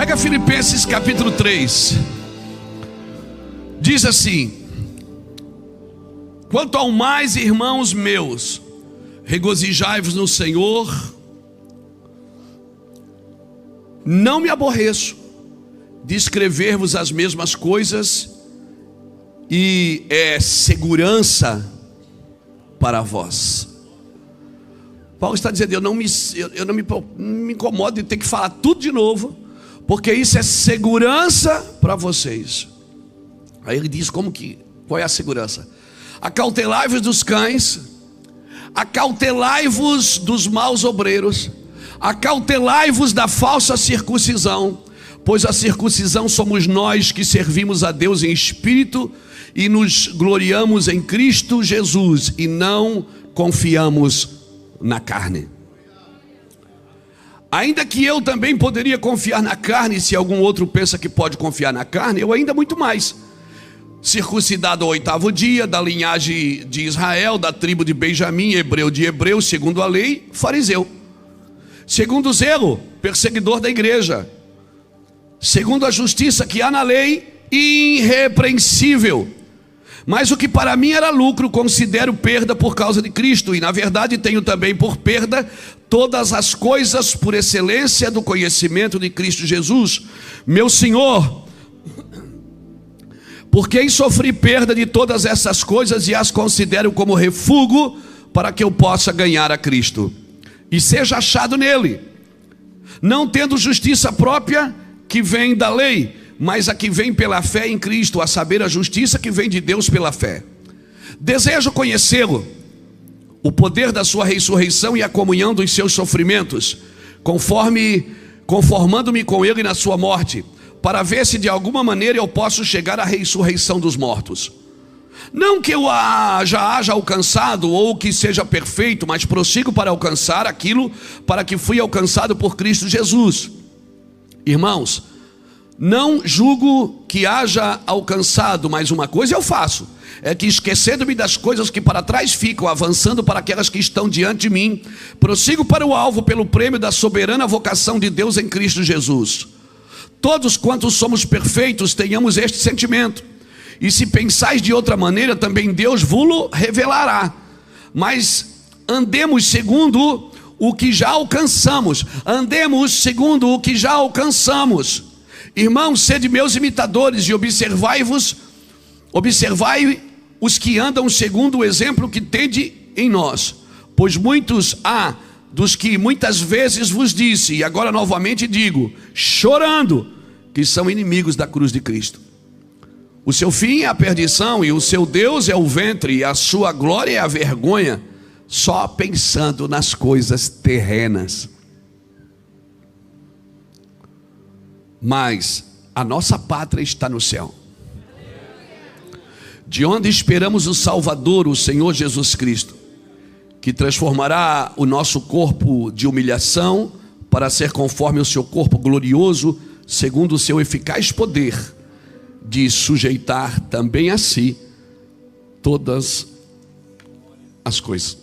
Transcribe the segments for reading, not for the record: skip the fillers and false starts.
Pega Filipenses capítulo 3. Diz assim: quanto ao mais, irmãos meus, regozijai-vos no Senhor. Não me aborreço de escrever-vos as mesmas coisas, e é segurança para vós. Paulo está dizendo: eu não me incomodo de ter que falar tudo de novo, porque isso é segurança para vocês. Aí ele diz qual é a segurança? Acautelai-vos dos cães, acautelai-vos dos maus obreiros, acautelai-vos da falsa circuncisão, pois a circuncisão somos nós que servimos a Deus em espírito e nos gloriamos em Cristo Jesus e não confiamos na carne. Ainda que eu também poderia confiar na carne, se algum outro pensa que pode confiar na carne, eu ainda muito mais. Circuncidado ao 8º dia, da linhagem de Israel, da tribo de Benjamim, hebreu de hebreus, segundo a lei, fariseu. Segundo o zelo, perseguidor da igreja. Segundo a justiça que há na lei, irrepreensível. Mas o que para mim era lucro, considero perda por causa de Cristo. E na verdade tenho também por perda todas as coisas por excelência do conhecimento de Cristo Jesus, meu Senhor, por quem sofri perda de todas essas coisas e as considero como refúgio para que eu possa ganhar a Cristo e seja achado nele, não tendo justiça própria que vem da lei, mas a que vem pela fé em Cristo, a saber, a justiça que vem de Deus pela fé. Desejo conhecê-lo, o poder da sua ressurreição e a comunhão dos seus sofrimentos, conformando-me com ele na sua morte, para ver se de alguma maneira eu posso chegar à ressurreição dos mortos. Não que eu já haja alcançado ou que seja perfeito, mas prossigo para alcançar aquilo para que fui alcançado por Cristo Jesus. Irmãos, não julgo que haja alcançado, mas uma coisa eu faço, é que esquecendo-me das coisas que para trás ficam, avançando para aquelas que estão diante de mim, prossigo para o alvo pelo prêmio da soberana vocação de Deus em Cristo Jesus. Todos quantos somos perfeitos tenhamos este sentimento, e se pensais de outra maneira, também Deus vos revelará. Mas andemos segundo o que já alcançamos. Andemos segundo o que já alcançamos. Irmãos, sede meus imitadores e observai os que andam segundo o exemplo que tende em nós. Pois muitos há dos que muitas vezes vos disse, e agora novamente digo, chorando, que são inimigos da cruz de Cristo. O seu fim é a perdição, e o seu Deus é o ventre, e a sua glória é a vergonha, só pensando nas coisas terrenas. Mas a nossa pátria está no céu, de onde esperamos o Salvador, o Senhor Jesus Cristo, que transformará o nosso corpo de humilhação para ser conforme o seu corpo glorioso, segundo o seu eficaz poder de sujeitar também a si todas as coisas.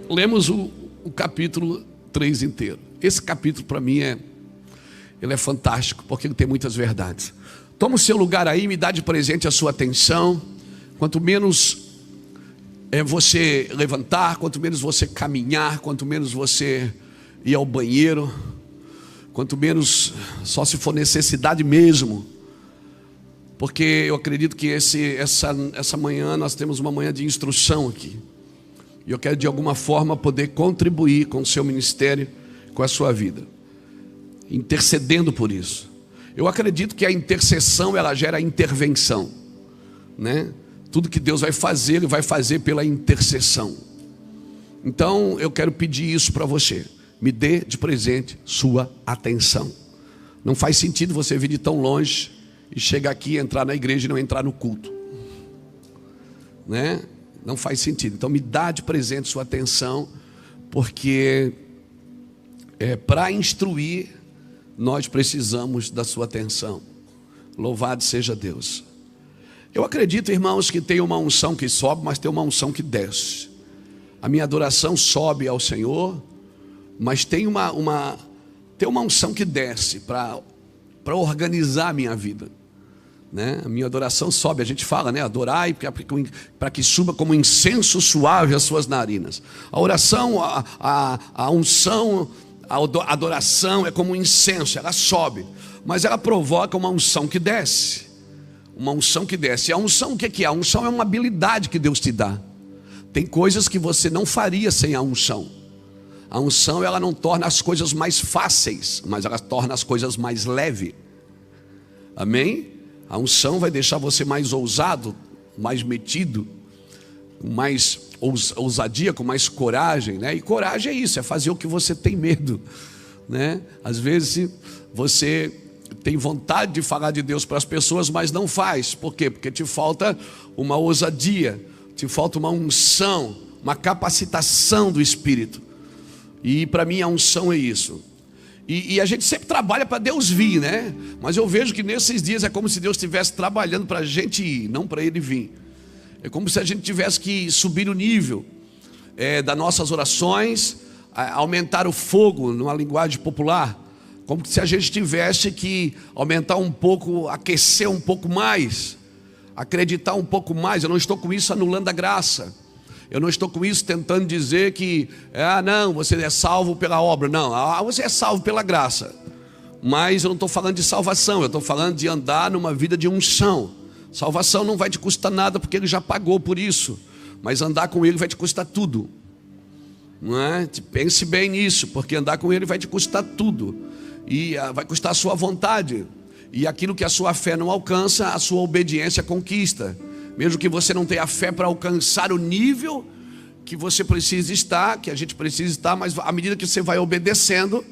Lemos o capítulo 3 inteiro. Esse capítulo para mim ele é fantástico, porque ele tem muitas verdades. Toma o seu lugar aí, me dá de presente a sua atenção. Quanto menos você levantar, quanto menos você caminhar, quanto menos você ir ao banheiro, quanto menos, só se for necessidade mesmo, porque eu acredito que essa manhã nós temos uma manhã de instrução aqui, e eu quero de alguma forma poder contribuir com o seu ministério, com a sua vida, intercedendo por isso. Eu acredito que a intercessão, ela gera intervenção, né? Tudo que Deus vai fazer, Ele vai fazer pela intercessão. Então eu quero pedir isso para você. Me dê de presente sua atenção. Não faz sentido você vir de tão longe e chegar aqui, entrar na igreja e não entrar no culto, né? Não faz sentido. Então me dá de presente sua atenção, porque para instruir nós precisamos da sua atenção. Louvado seja Deus. Eu acredito, irmãos, que tem uma unção que sobe, mas tem uma unção que desce. A minha adoração sobe ao Senhor, mas tem uma unção que desce para para organizar a minha vida, né? A minha adoração sobe, a gente fala, né? Adorai para que suba como incenso suave as suas narinas. A oração, a unção, a adoração é como um incenso, ela sobe, mas ela provoca uma unção que desce. Uma unção que desce. E a unção, o que é? A unção é uma habilidade que Deus te dá. Tem coisas que você não faria sem a unção. A unção, ela não torna as coisas mais fáceis, mas ela torna as coisas mais leves. Amém? A unção vai deixar você mais ousado, mais metido, com mais ousadia, com mais coragem, né? E coragem é isso, é fazer o que você tem medo, né? Às vezes você tem vontade de falar de Deus para as pessoas, mas não faz. Por quê? Porque te falta uma ousadia, te falta uma unção, uma capacitação do Espírito. E para mim a unção é isso. E a gente sempre trabalha para Deus vir, né? Mas eu vejo que nesses dias é como se Deus estivesse trabalhando para a gente ir, não para Ele vir. É como se a gente tivesse que subir o nível das nossas orações, aumentar o fogo, numa linguagem popular. Como se a gente tivesse que aumentar um pouco, aquecer um pouco mais, acreditar um pouco mais. Eu não estou com isso anulando a graça. Eu não estou com isso tentando dizer que, não, você é salvo pela obra. Não, você é salvo pela graça. Mas eu não estou falando de salvação, eu estou falando de andar numa vida de unção. Salvação não vai te custar nada, porque Ele já pagou por isso. Mas andar com Ele vai te custar tudo. Não é? Pense bem nisso, porque andar com Ele vai te custar tudo. E vai custar a sua vontade. E aquilo que a sua fé não alcança, a sua obediência conquista. Mesmo que você não tenha fé para alcançar o nível que você precisa estar, que a gente precisa estar, mas à medida que você vai obedecendo,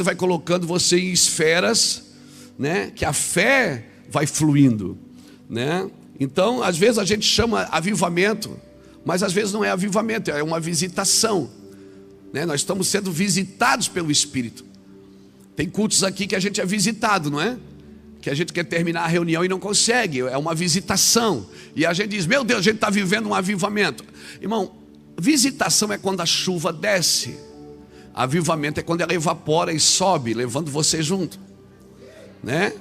vai colocando você em esferas, né? Que a fé vai fluindo, né? Então, às vezes a gente chama avivamento, mas às vezes não é avivamento, é uma visitação, né? Nós estamos sendo visitados pelo Espírito. Tem cultos aqui que a gente é visitado, não é? Que a gente quer terminar a reunião e não consegue, é uma visitação. E a gente diz, meu Deus, a gente está vivendo um avivamento. Irmão, visitação é quando a chuva desce. Avivamento é quando ela evapora e sobe, levando você junto, né?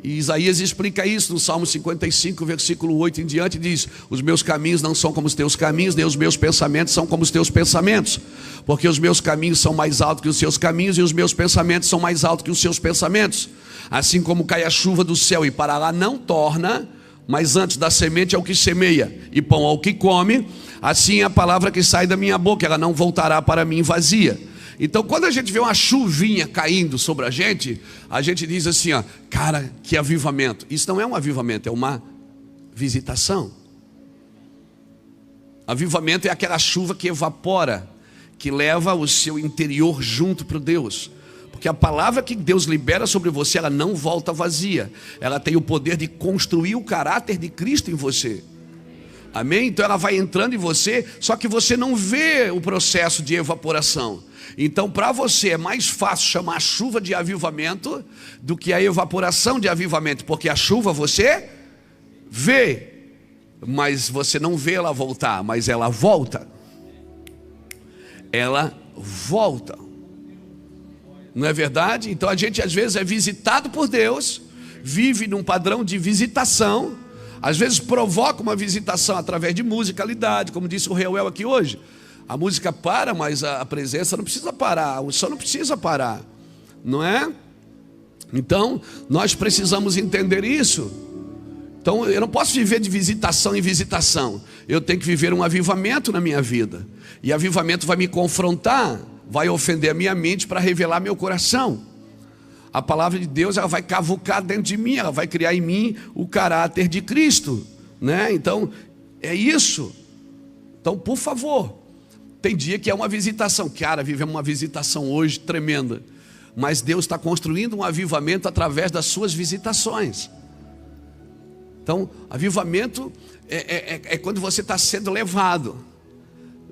E Isaías explica isso no Salmo 55, versículo 8 em diante, diz: os meus caminhos não são como os teus caminhos, nem os meus pensamentos são como os teus pensamentos, porque os meus caminhos são mais altos que os seus caminhos, e os meus pensamentos são mais altos que os seus pensamentos. Assim como cai a chuva do céu e para lá não torna, mas antes da semente ao que semeia e pão ao que come, assim é a palavra que sai da minha boca, ela não voltará para mim vazia. Então, quando a gente vê uma chuvinha caindo sobre a gente diz assim, ó, cara, que avivamento. Isso não é um avivamento, é uma visitação. Avivamento é aquela chuva que evapora, que leva o seu interior junto para Deus. Porque a palavra que Deus libera sobre você, ela não volta vazia. Ela tem o poder de construir o caráter de Cristo em você. Amém? Então ela vai entrando em você, só que você não vê o processo de evaporação. Então para você é mais fácil chamar a chuva de avivamento do que a evaporação de avivamento. Porque a chuva você vê, mas você não vê ela voltar, mas ela volta. Ela volta. Não é verdade? Então a gente às vezes é visitado por Deus, vive num padrão de visitação, às vezes provoca uma visitação através de musicalidade, como disse o Reuel aqui hoje. A música para, mas a presença não precisa parar, o som não precisa parar, não é? Então nós precisamos entender isso. Então eu não posso viver de visitação em visitação, eu tenho que viver um avivamento na minha vida. E avivamento vai me confrontar, vai ofender a minha mente para revelar meu coração. A palavra de Deus, ela vai cavucar dentro de mim, ela vai criar em mim o caráter de Cristo, né? Então é isso. Então, por favor, tem dia que é uma visitação. Cara, vivemos uma visitação hoje tremenda, mas Deus está construindo um avivamento através das suas visitações. Então, avivamento é quando você está sendo levado,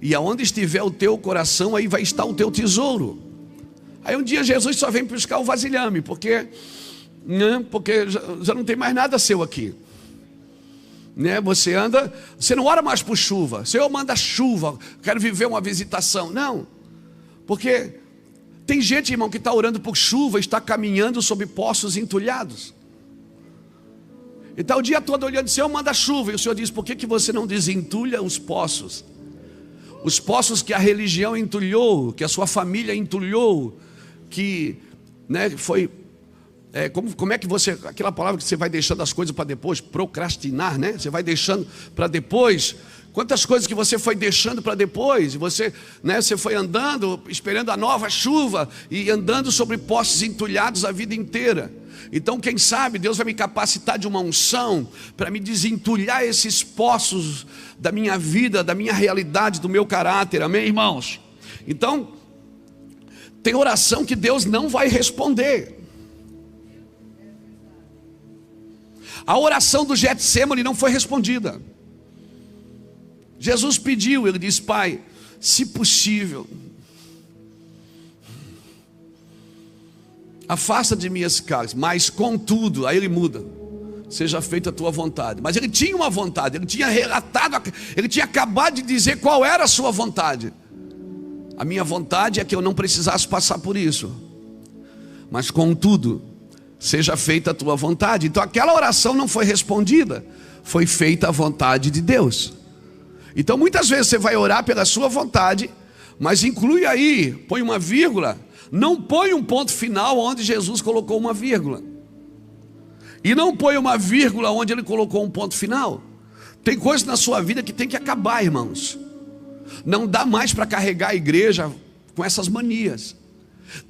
e aonde estiver o teu coração, aí vai estar o teu tesouro. Aí um dia Jesus só vem buscar o vasilhame, porque já não tem mais nada seu aqui, né? Você não ora mais por chuva. Senhor, manda chuva, quero viver uma visitação. Não, porque Tem gente, irmão, que está orando por chuva, está caminhando sobre poços entulhados. E está o dia todo olhando, Senhor, manda chuva. E o Senhor diz, por que você não desentulha os poços? Os poços que a religião entulhou, que a sua família entulhou, que, né, foi... como é que você, aquela palavra que você vai deixando as coisas para depois, procrastinar, né? Você vai deixando para depois. Quantas coisas que você foi deixando para depois, e você, né, você foi andando, esperando a nova chuva, e andando sobre poços entulhados a vida inteira. Então, quem sabe, Deus vai me capacitar de uma unção, para me desentulhar esses poços da minha vida, da minha realidade, do meu caráter, amém, irmãos? Então, tem oração que Deus não vai responder. A oração do Getsêmani não foi respondida. Jesus pediu, ele disse, Pai, se possível, afasta de mim esse cálice, mas contudo, aí ele muda, seja feita a tua vontade. Mas ele tinha uma vontade, ele tinha relatado, ele tinha acabado de dizer qual era a sua vontade. A minha vontade é que eu não precisasse passar por isso, mas contudo, seja feita a tua vontade. Então aquela oração não foi respondida, foi feita a vontade de Deus. Então muitas vezes você vai orar pela sua vontade, mas inclui aí, põe uma vírgula, não põe um ponto final onde Jesus colocou uma vírgula, e não põe uma vírgula onde ele colocou um ponto final. Tem coisas na sua vida que tem que acabar, irmãos. Não dá mais para carregar a igreja com essas manias.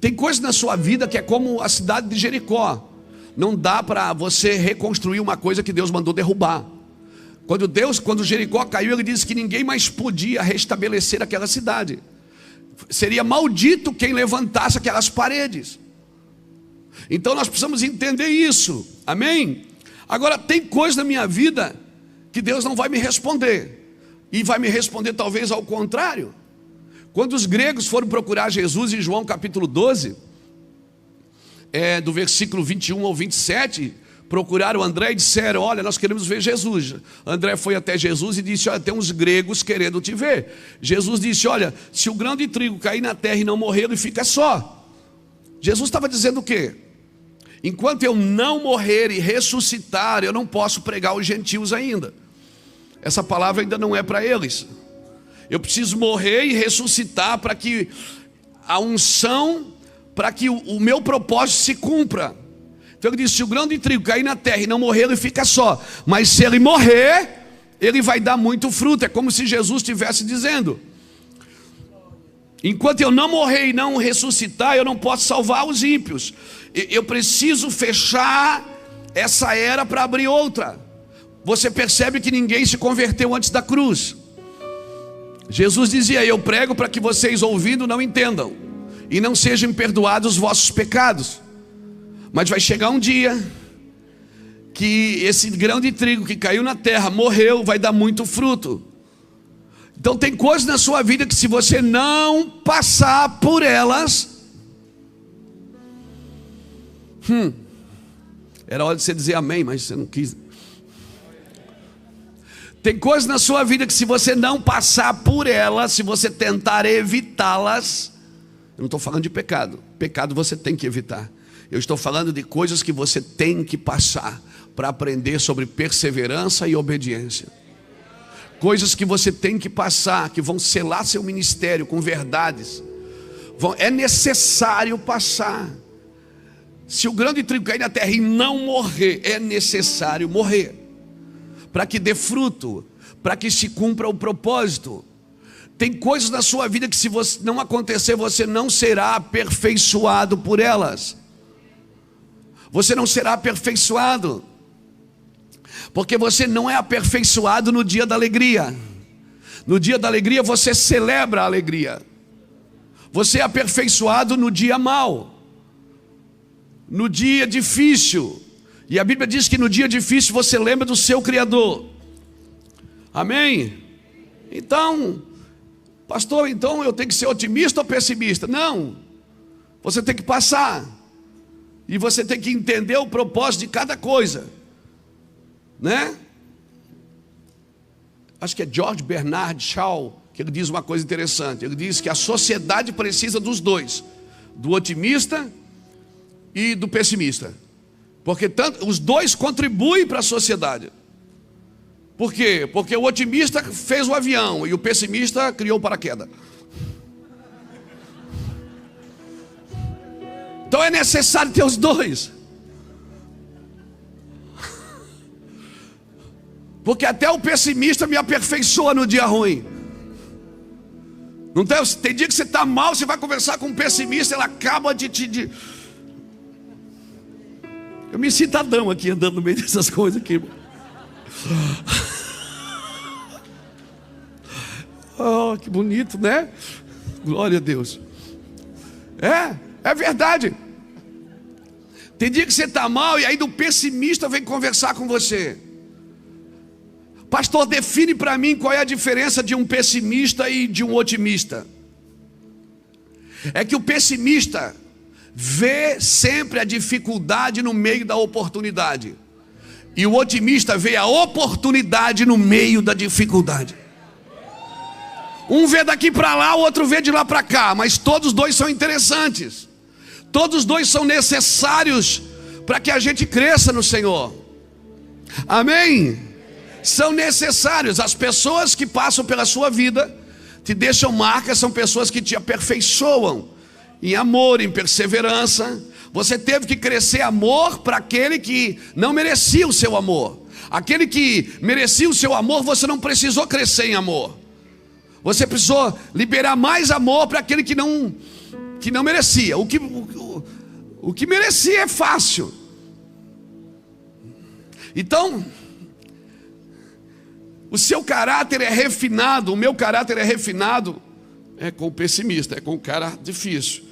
Tem coisas na sua vida que é como a cidade de Jericó. Não dá para você reconstruir uma coisa que Deus mandou derrubar. Quando Jericó caiu, ele disse que ninguém mais podia restabelecer aquela cidade. Seria maldito quem levantasse aquelas paredes. Então nós precisamos entender isso, amém? Agora tem coisa na minha vida que Deus não vai me responder, e vai me responder talvez ao contrário. Quando os gregos foram procurar Jesus em João capítulo 12, do versículo 21 ao 27, procuraram André e disseram, olha, nós queremos ver Jesus. André foi até Jesus e disse, olha, tem uns gregos querendo te ver. Jesus disse, olha, se o grão de trigo cair na terra e não morrer, ele fica só. Jesus estava dizendo o quê? Enquanto eu não morrer e ressuscitar, eu não posso pregar aos gentios ainda. Essa palavra ainda não é para eles. Eu preciso morrer e ressuscitar para que a unção, para que o meu propósito se cumpra. Então ele disse, se o grão de trigo cair na terra e não morrer, ele fica só. Mas se ele morrer, ele vai dar muito fruto. É como se Jesus estivesse dizendo, enquanto eu não morrer e não ressuscitar, eu não posso salvar os ímpios. Eu preciso fechar essa era para abrir outra. Você percebe que ninguém se converteu antes da cruz. Jesus dizia, eu prego para que vocês ouvindo não entendam, e não sejam perdoados os vossos pecados. Mas vai chegar um dia que esse grão de trigo que caiu na terra, morreu, vai dar muito fruto. Então tem coisas na sua vida que se você não passar por elas, era hora de você dizer amém, mas você não quis. Tem coisas na sua vida que se você não passar por elas, se você tentar evitá-las, eu não estou falando de pecado, pecado você tem que evitar. Eu estou falando de coisas que você tem que passar para aprender sobre perseverança e obediência. Coisas que você tem que passar, que vão selar seu ministério com verdades. É necessário passar. Se o grão de trigo cair na terra e não morrer, é necessário morrer, para que dê fruto, para que se cumpra o propósito. Tem coisas na sua vida que se você não acontecer, você não será aperfeiçoado por elas. Você não será aperfeiçoado, porque você não é aperfeiçoado no dia da alegria. No dia da alegria você celebra a alegria. Você é aperfeiçoado no dia mau, no dia difícil. E a Bíblia diz que no dia difícil você lembra do seu Criador. Amém? Então, pastor, então eu tenho que ser otimista ou pessimista? Não, você tem que passar. E você tem que entender o propósito de cada coisa, né? Acho que é George Bernard Shaw que ele diz uma coisa interessante. Ele diz que a sociedade precisa dos dois, do otimista e do pessimista. Porque os dois contribuem para a sociedade. Por quê? Porque o otimista fez o avião e o pessimista criou o paraquedas. Então é necessário ter os dois. Porque até o pessimista me aperfeiçoa no dia ruim. Não tem dia que você está mal, você vai conversar com um pessimista, ele acaba de... Eu me sinto Adão aqui, andando no meio dessas coisas aqui. Oh, que bonito, né? Glória a Deus. É verdade. Tem dia que você está mal e aí do pessimista vem conversar com você. Pastor, define para mim qual é a diferença de um pessimista e de um otimista. É que o pessimista vê sempre a dificuldade no meio da oportunidade. E o otimista vê a oportunidade no meio da dificuldade. Um vê daqui para lá, o outro vê de lá para cá, mas todos os dois são interessantes. Todos os dois são necessários para que a gente cresça no Senhor. Amém? São necessários. As pessoas que passam pela sua vida, te deixam marcas, são pessoas que te aperfeiçoam em amor, em perseverança. Você teve que crescer amor para aquele que não merecia o seu amor. Aquele que merecia o seu amor, você não precisou crescer em amor. Você precisou liberar mais amor para aquele que não merecia. O que merecia é fácil. Então, o seu caráter é refinado, o meu caráter é refinado, é com o pessimista, é com o cara difícil.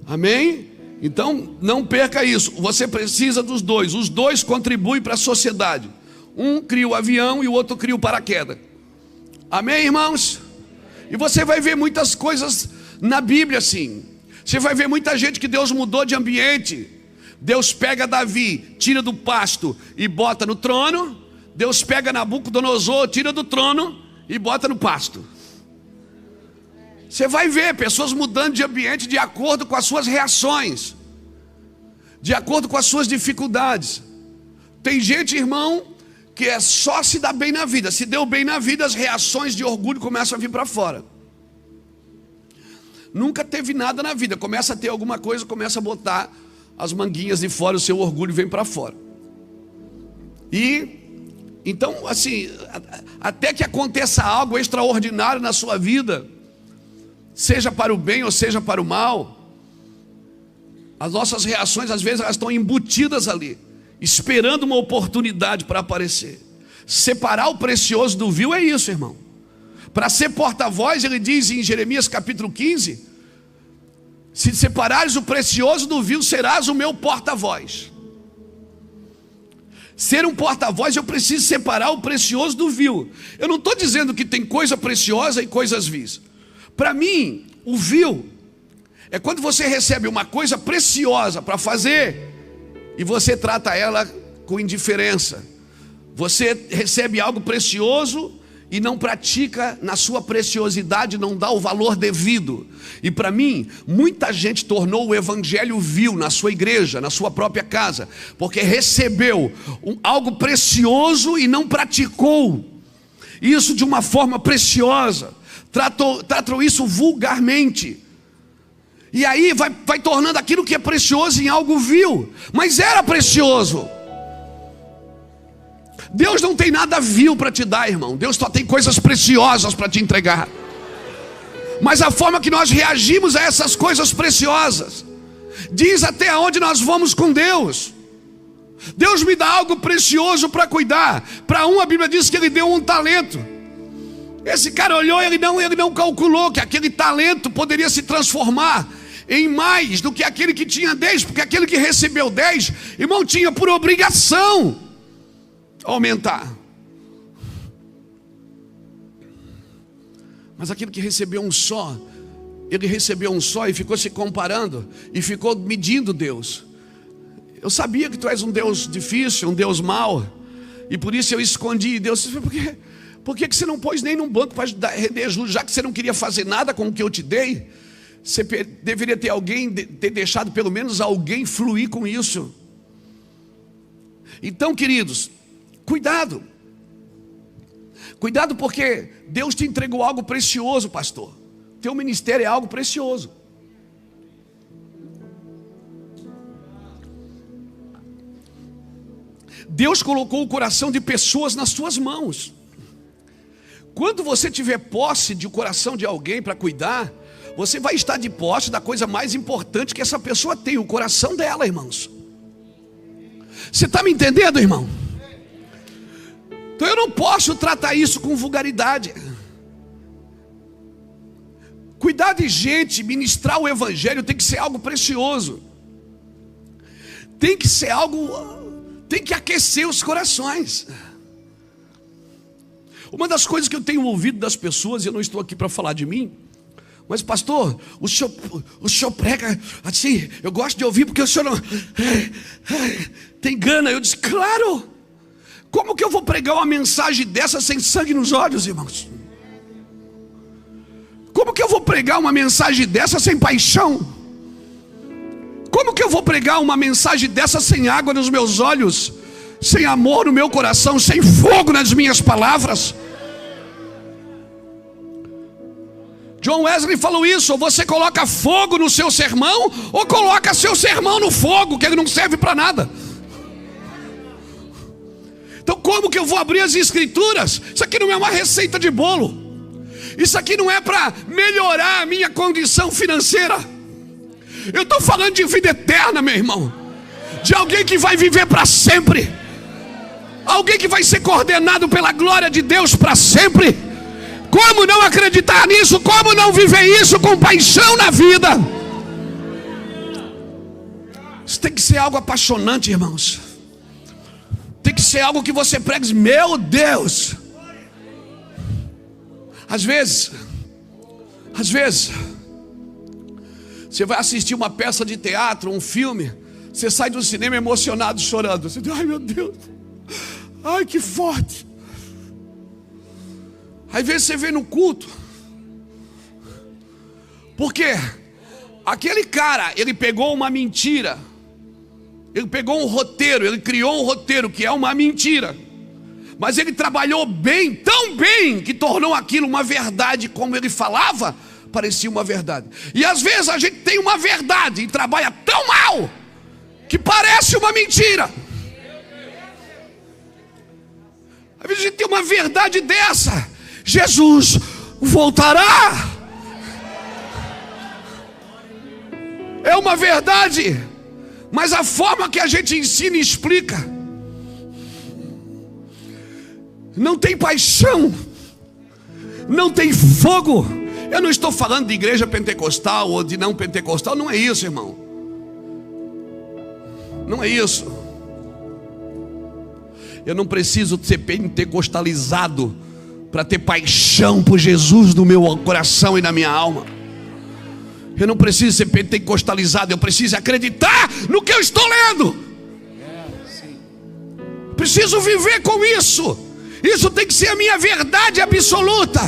Amém? Então, não perca isso. Você precisa dos dois. Os dois contribuem para a sociedade. Um cria o avião e o outro cria o paraquedas. Amém, irmãos? E você vai ver muitas coisas na Bíblia assim. Você vai ver muita gente que Deus mudou de ambiente. Deus pega Davi, tira do pasto e bota no trono. Deus pega Nabucodonosor, tira do trono e bota no pasto. Você vai ver pessoas mudando de ambiente de acordo com as suas reações, de acordo com as suas dificuldades. Tem gente, irmão, que é só se dá bem na vida. Se deu bem na vida, as reações de orgulho começam a vir para fora. Nunca teve nada na vida, começa a ter alguma coisa, começa a botar as manguinhas de fora, o seu orgulho vem para fora. E então, assim, até que aconteça algo extraordinário na sua vida, seja para o bem ou seja para o mal, as nossas reações às vezes elas estão embutidas ali, esperando uma oportunidade para aparecer. Separar o precioso do vil é isso, irmão. Para ser porta-voz, ele diz em Jeremias capítulo 15: se separares o precioso do vil, serás o meu porta-voz. Ser um porta-voz, eu preciso separar o precioso do vil. Eu não estou dizendo que tem coisa preciosa e coisas vis. Para mim, o vil é quando você recebe uma coisa preciosa para fazer e você trata ela com indiferença. Você recebe algo precioso e não pratica na sua preciosidade, não dá o valor devido. E para mim, muita gente tornou o evangelho vil na sua igreja, na sua própria casa, porque recebeu algo precioso e não praticou isso de uma forma preciosa, tratou isso vulgarmente. E aí vai tornando aquilo que é precioso em algo vil, mas era precioso. Deus não tem nada vil para te dar, irmão. Deus só tem coisas preciosas para te entregar. Mas a forma que nós reagimos a essas coisas preciosas diz até onde nós vamos com Deus. Deus me dá algo precioso para cuidar. Para um, a Bíblia diz que ele deu um talento. Esse cara olhou, ele não calculou que aquele talento poderia se transformar em mais do que aquele que tinha 10, porque aquele que recebeu 10, irmão, tinha por obrigação aumentar. Mas aquele que recebeu um só, ele recebeu um só e ficou se comparando e ficou medindo Deus. Eu sabia que tu és um Deus difícil, um Deus mau, e por isso eu escondi. Deus disse: por que você não pôs nem num banco para render juros, já que você não queria fazer nada com o que eu te dei? Você deveria ter deixado pelo menos alguém fluir com isso. Então, queridos, cuidado. Cuidado, porque Deus te entregou algo precioso, pastor. Teu ministério é algo precioso. Deus colocou o coração de pessoas nas suas mãos. Quando você tiver posse de coração de alguém para cuidar, você vai estar de posse da coisa mais importante que essa pessoa tem, o coração dela, irmãos. Você está me entendendo, irmão? Então eu não posso tratar isso com vulgaridade. Cuidar de gente, ministrar o evangelho tem que ser algo precioso. Tem que ser algo, tem que aquecer os corações. Uma das coisas que eu tenho ouvido das pessoas, e eu não estou aqui para falar de mim, mas pastor, o senhor prega assim, eu gosto de ouvir porque o senhor não tem gana. Eu disse, claro. Como que eu vou pregar uma mensagem dessa sem sangue nos olhos, irmãos? Como que eu vou pregar uma mensagem dessa sem paixão? Como que eu vou pregar uma mensagem dessa sem água nos meus olhos, sem amor no meu coração, sem fogo nas minhas palavras? John Wesley falou isso: ou você coloca fogo no seu sermão, ou coloca seu sermão no fogo, que ele não serve para nada. Então como que eu vou abrir as escrituras? Isso aqui não é uma receita de bolo. Isso aqui não é para melhorar a minha condição financeira. Eu estou falando de vida eterna, meu irmão. De alguém que vai viver para sempre. Alguém que vai ser coordenado pela glória de Deus para sempre. Como não acreditar nisso? Como não viver isso com paixão na vida? Isso tem que ser algo apaixonante, irmãos. Tem que ser algo que você pregue, meu Deus. Às vezes, você vai assistir uma peça de teatro, um filme, você sai do cinema emocionado, chorando. Você diz, ai meu Deus, ai que forte. Às vezes você vê no culto, porque aquele cara, ele pegou uma mentira, ele pegou um roteiro, ele criou um roteiro que é uma mentira, mas ele trabalhou bem, tão bem, que tornou aquilo uma verdade. Como ele falava, parecia uma verdade. E às vezes a gente tem uma verdade e trabalha tão mal, que parece uma mentira. Às vezes a gente tem uma verdade dessa: Jesus voltará. É uma verdade, mas a forma que a gente ensina e explica não tem paixão, não tem fogo. Eu não estou falando de igreja pentecostal ou de não pentecostal, não é isso, irmão. Não é isso. Eu não preciso ser pentecostalizado para ter paixão por Jesus no meu coração e na minha alma. Eu não preciso ser pentecostalizado, eu preciso acreditar no que eu estou lendo. Preciso viver com isso. Isso tem que ser a minha verdade absoluta.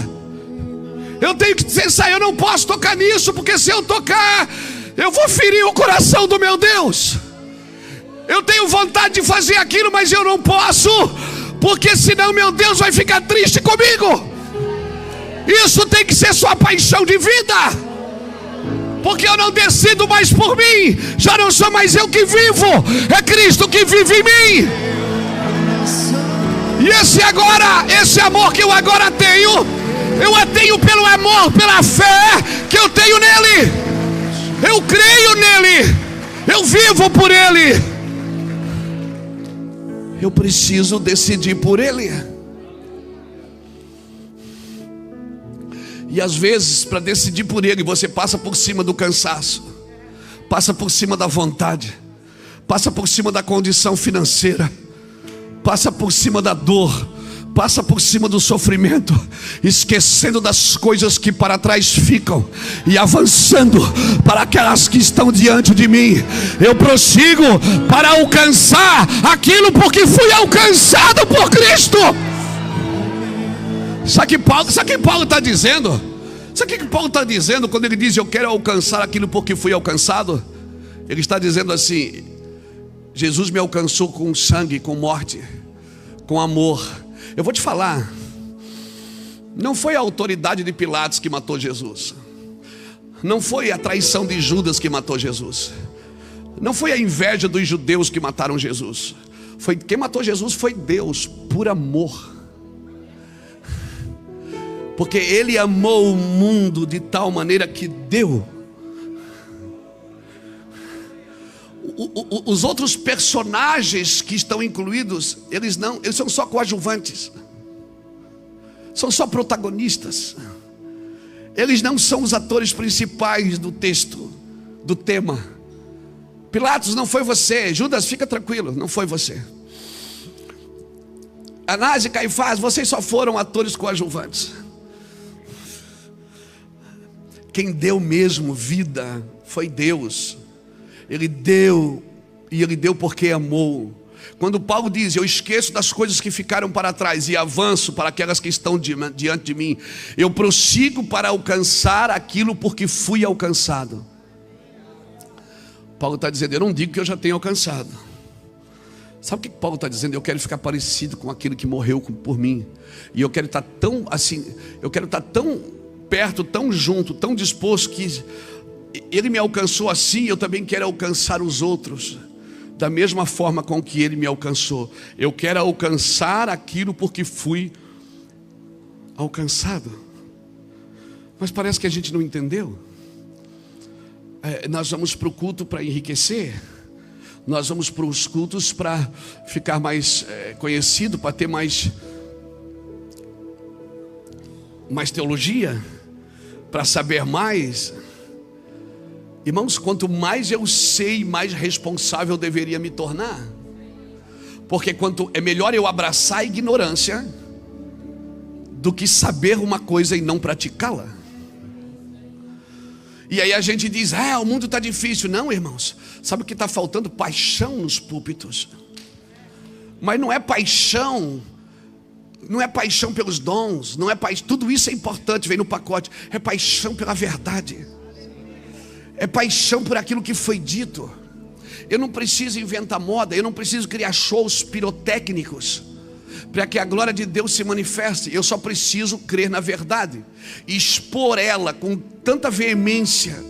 Eu tenho que pensar, eu não posso tocar nisso, porque se eu tocar, eu vou ferir o coração do meu Deus. Eu tenho vontade de fazer aquilo, mas eu não posso, porque senão meu Deus vai ficar triste comigo. Isso tem que ser sua paixão de vida, porque eu não decido mais por mim. Já não sou mais eu que vivo, é Cristo que vive em mim. E esse amor que eu agora tenho, eu a tenho pelo amor, pela fé que eu tenho nele. Eu creio nele, eu vivo por ele. Eu preciso decidir por ele. E às vezes, para decidir por ele, você passa por cima do cansaço, passa por cima da vontade, passa por cima da condição financeira, passa por cima da dor, passa por cima do sofrimento, esquecendo das coisas que para trás ficam e avançando para aquelas que estão diante de mim. Eu prossigo para alcançar aquilo porque fui alcançado por Cristo. Sabe o que Paulo está dizendo? Sabe o que Paulo está dizendo quando ele diz: eu quero alcançar aquilo porque fui alcançado? Ele está dizendo assim: Jesus me alcançou com sangue, com morte, com amor. Eu vou te falar, não foi a autoridade de Pilatos que matou Jesus, não foi a traição de Judas que matou Jesus, não foi a inveja dos judeus que mataram Jesus. Quem matou Jesus foi Deus, por amor. Porque Ele amou o mundo de tal maneira que deu. Os outros personagens que estão incluídos, eles são só coadjuvantes, são só protagonistas. Eles não são os atores principais do texto, do tema. Pilatos, não foi você. Judas, fica tranquilo, não foi você. Anás e Caifás, vocês só foram atores coadjuvantes. Quem deu mesmo vida foi Deus. Ele deu, e Ele deu porque amou. Quando Paulo diz: eu esqueço das coisas que ficaram para trás e avanço para aquelas que estão diante de mim, eu prossigo para alcançar aquilo porque fui alcançado. Paulo está dizendo: eu não digo que eu já tenho alcançado. Sabe o que Paulo está dizendo? Eu quero ficar parecido com aquele que morreu por mim. E eu quero estar tão assim, eu quero estar tão perto, tão junto, tão disposto, que Ele me alcançou assim, eu também quero alcançar os outros da mesma forma com que Ele me alcançou. Eu quero alcançar aquilo porque fui alcançado. Mas parece que a gente não entendeu. Nós vamos para o culto para enriquecer, nós vamos para os cultos para ficar mais conhecido, para ter mais teologia, para saber mais. Irmãos, quanto mais eu sei, mais responsável eu deveria me tornar. Porque é melhor eu abraçar a ignorância do que saber uma coisa e não praticá-la. E aí a gente diz: o mundo está difícil. Não, irmãos, sabe o que está faltando? Paixão nos púlpitos. Mas não é paixão, não é paixão pelos dons, não é tudo isso é importante, vem no pacote. É paixão pela verdade, é paixão por aquilo que foi dito. Eu não preciso inventar moda, eu não preciso criar shows pirotécnicos para que a glória de Deus se manifeste. Eu só preciso crer na verdade e expor ela com tanta veemência,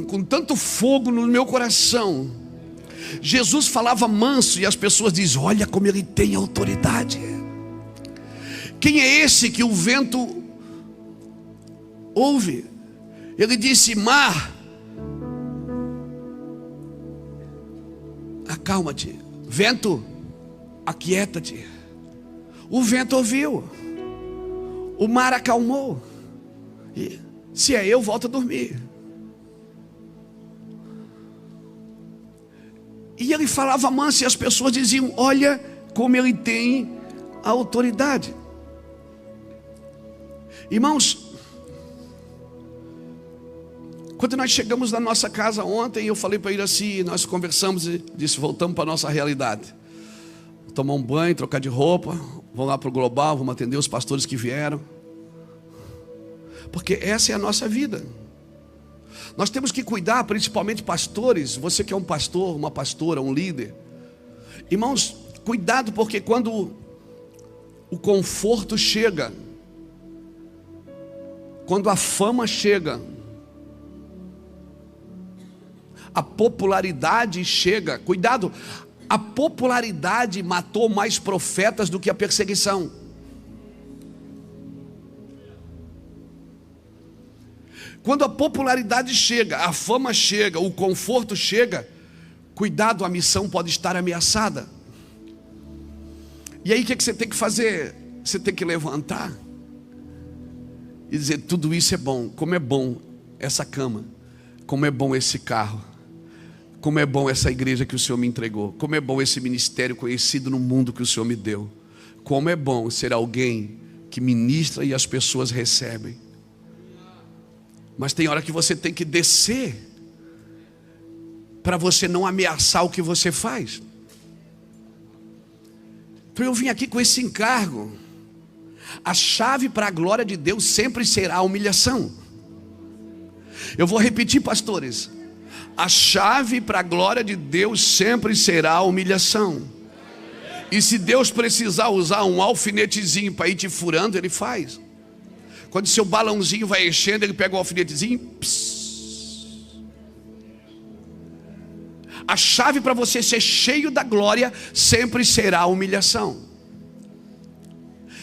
com tanto fogo no meu coração. Jesus falava manso e as pessoas dizem: olha como ele tem autoridade. Quem é esse que o vento ouve? Ele disse: mar, acalma-te. Vento, aquieta-te. O vento ouviu, o mar acalmou. E se é eu, volto a dormir. E ele falava manso e as pessoas diziam: olha como ele tem a autoridade. Irmãos, quando nós chegamos na nossa casa ontem, eu falei para ele assim, nós conversamos e disse: voltamos para a nossa realidade. Tomar um banho, trocar de roupa, vamos lá para o Global, vamos atender os pastores que vieram. Porque essa é a nossa vida. Nós temos que cuidar, principalmente pastores, você que é um pastor, uma pastora, um líder. Irmãos, cuidado, porque quando o conforto chega, quando a fama chega, a popularidade chega, cuidado, a popularidade matou mais profetas do que a perseguição. Quando a popularidade chega, a fama chega, o conforto chega, cuidado, a missão pode estar ameaçada. E aí o que você tem que fazer? Você tem que levantar e dizer: tudo isso é bom. Como é bom essa cama, como é bom esse carro, como é bom essa igreja que o Senhor me entregou, como é bom esse ministério conhecido no mundo que o Senhor me deu, como é bom ser alguém que ministra e as pessoas recebem. Mas tem hora que você tem que descer, para você não ameaçar o que você faz. Então eu vim aqui com esse encargo. A chave para a glória de Deus sempre será a humilhação. Eu vou repetir, pastores. A chave para a glória de Deus sempre será a humilhação. E se Deus precisar usar um alfinetezinho para ir te furando, Ele faz. Quando seu balãozinho vai enchendo, Ele pega o alfinetezinho. A chave para você ser cheio da glória sempre será a humilhação.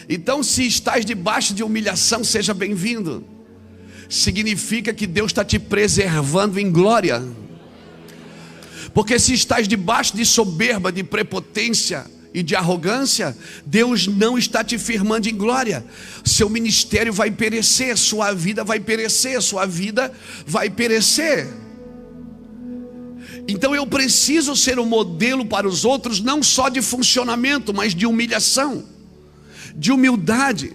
Então, se estás debaixo de humilhação, seja bem-vindo. Significa que Deus está te preservando em glória. Porque se estás debaixo de soberba, de prepotência e de arrogância, Deus não está te firmando em glória. Seu ministério vai perecer, sua vida vai perecer, sua vida vai perecer. Então eu preciso ser um modelo para os outros, não só de funcionamento, mas de humilhação, de humildade,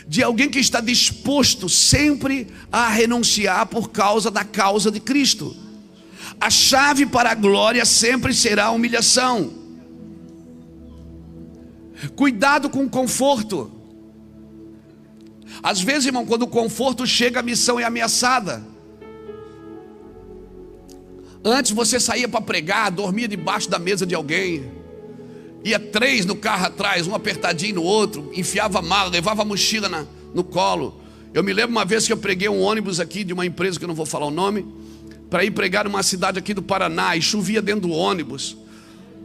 de alguém que está disposto sempre a renunciar por causa da causa de Cristo. A chave para a glória sempre será a humilhação. Cuidado com o conforto. Às vezes, irmão, quando o conforto chega, a missão é ameaçada. Antes você saía para pregar, dormia debaixo da mesa de alguém, ia 3 no carro atrás, um apertadinho no outro, enfiava a mala, levava a mochila no colo. Eu me lembro uma vez que eu preguei um ônibus aqui de uma empresa que eu não vou falar o nome, para ir pregar numa cidade aqui do Paraná, e chovia dentro do ônibus.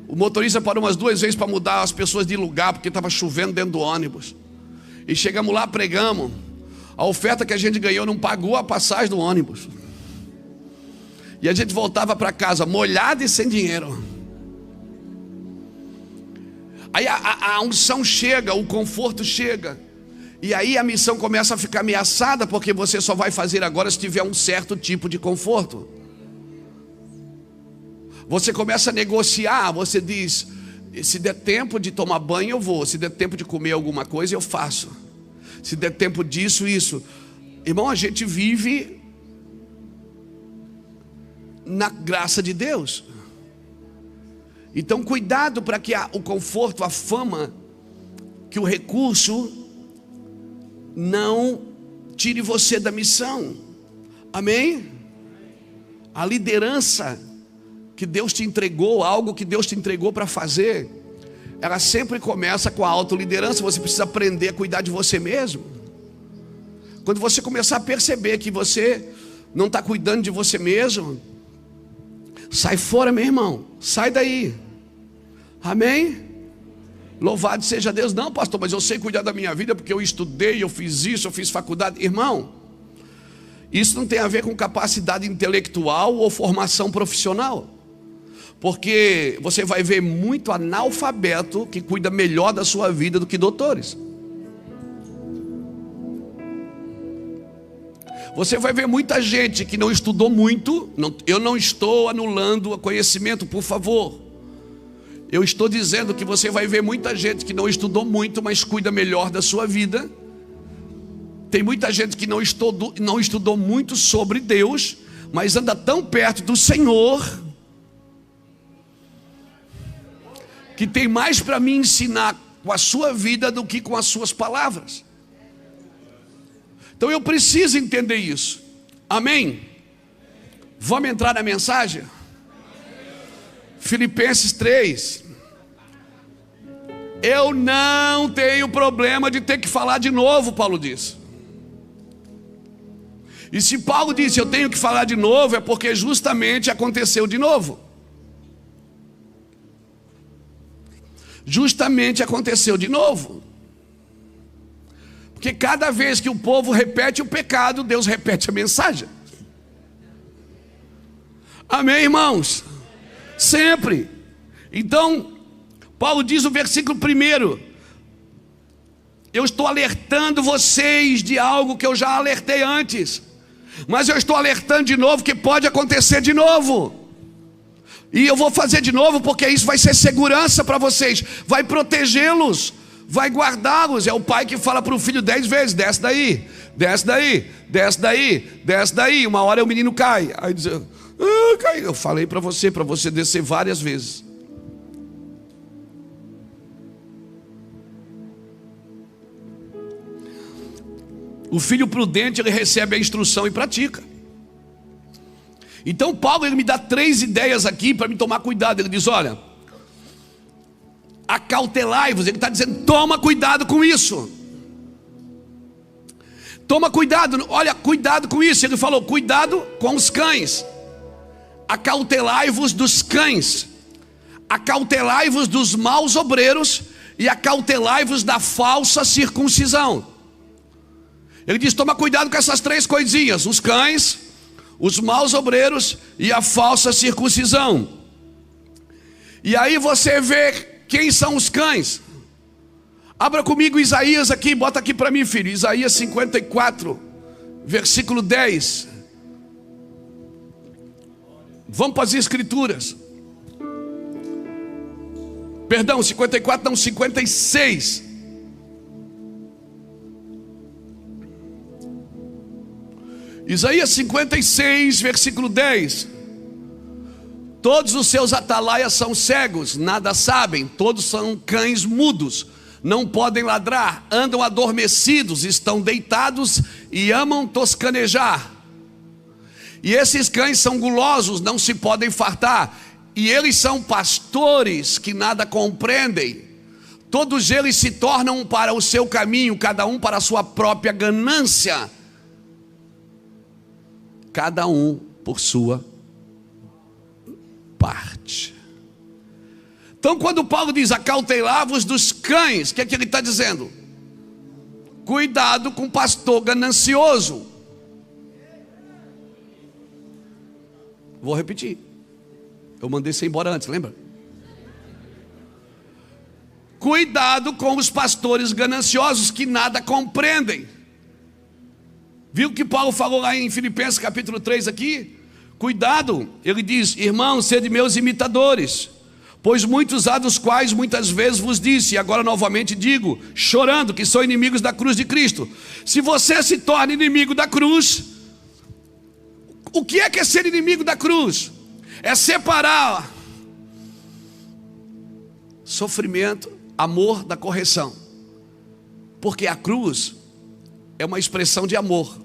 O motorista parou umas 2 vezes para mudar as pessoas de lugar, porque estava chovendo dentro do ônibus. E chegamos lá, pregamos. A oferta que a gente ganhou não pagou a passagem do ônibus. E a gente voltava para casa molhado e sem dinheiro. Aí a unção chega, o conforto chega. E aí a missão começa a ficar ameaçada, porque você só vai fazer agora se tiver um certo tipo de conforto. Você começa a negociar, você diz: se der tempo de tomar banho eu vou, se der tempo de comer alguma coisa eu faço, se der tempo disso, isso. Irmão, a gente vive na graça de Deus. Então cuidado para que o conforto, a fama, que o recurso não tire você da missão. Amém? A liderança que Deus te entregou, algo que Deus te entregou para fazer, ela sempre começa com a autoliderança. Você precisa aprender a cuidar de você mesmo. Quando você começar a perceber que você não está cuidando de você mesmo, sai fora, meu irmão, sai daí. Amém? Louvado seja Deus. Não, pastor, mas eu sei cuidar da minha vida porque eu estudei, eu fiz isso, eu fiz faculdade. Irmão, isso não tem a ver com capacidade intelectual ou formação profissional, porque você vai ver muito analfabeto que cuida melhor da sua vida do que doutores. Você vai ver muita gente que não estudou muito. Eu não estou anulando o conhecimento, por favor. Eu estou dizendo que você vai ver muita gente que não estudou muito, mas cuida melhor da sua vida. Tem muita gente que não estudou muito sobre Deus, mas anda tão perto do Senhor, que tem mais para me ensinar com a sua vida do que com as suas palavras. Então eu preciso entender isso. Amém? Vamos entrar na mensagem? Filipenses 3. Eu não tenho problema de ter que falar de novo, Paulo diz. E se Paulo disse eu tenho que falar de novo, é porque justamente aconteceu de novo. Justamente aconteceu de novo. Porque cada vez que o povo repete o pecado, Deus repete a mensagem. Amém, irmãos? Sempre. Então, Paulo diz no versículo 1: eu estou alertando vocês de algo que eu já alertei antes, mas eu estou alertando de novo que pode acontecer de novo. E eu vou fazer de novo porque isso vai ser segurança para vocês, vai protegê-los, vai guardá-los. É o pai que fala para o filho 10 vezes: desce daí, desce daí, desce daí, desce daí. Uma hora o menino cai. Aí diz: cai. Eu falei para você descer várias vezes. O filho prudente, ele recebe a instrução e pratica. Então Paulo, ele me dá 3 ideias aqui para me tomar cuidado. Ele diz, olha, acautelai-vos. Ele está dizendo, toma cuidado com isso. Toma cuidado, olha, cuidado com isso. Ele falou, cuidado com os cães. Acautelai-vos dos cães. Acautelai-vos dos maus obreiros. E acautelai-vos da falsa circuncisão. Ele diz, toma cuidado com essas 3 coisinhas. Os cães, os maus obreiros e a falsa circuncisão. E aí você vê quem são os cães. Abra comigo Isaías aqui, bota aqui para mim, filho. Isaías 54, versículo 10. Vamos para as escrituras. Perdão, 54 não, 56. Isaías 56, versículo 10. Todos os seus atalaias são cegos, nada sabem, todos são cães mudos, não podem ladrar, andam adormecidos, estão deitados e amam toscanejar. E esses cães são gulosos, não se podem fartar, e eles são pastores que nada compreendem. Todos eles se tornam para o seu caminho, cada um para a sua própria ganância, cada um por sua parte. Então quando Paulo diz acautelai-vos dos cães, o que é que ele está dizendo? Cuidado com o pastor ganancioso. Vou repetir. Eu mandei você embora antes, lembra? Cuidado com os pastores gananciosos que nada compreendem. Viu o que Paulo falou lá em Filipenses capítulo 3 aqui? Cuidado, ele diz, irmãos, sede meus imitadores, pois muitos há dos quais muitas vezes vos disse, e agora novamente digo, chorando, que são inimigos da cruz de Cristo. Se você se torna inimigo da cruz, o que é ser inimigo da cruz? É separar sofrimento, amor da correção. Porque a cruz é uma expressão de amor,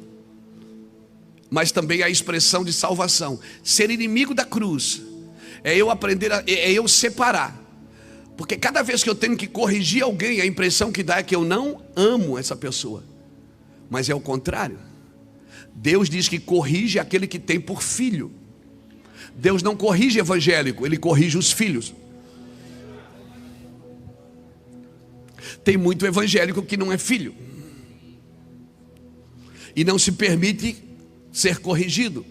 mas também é a expressão de salvação. Ser inimigo da cruz é eu aprender, é eu separar. Porque cada vez que eu tenho que corrigir alguém, a impressão que dá é que eu não amo essa pessoa. Mas é o contrário. Deus diz que corrige aquele que tem por filho. Deus não corrige evangélico, Ele corrige os filhos. Tem muito evangélico que não é filho e não se permite ser corrigido.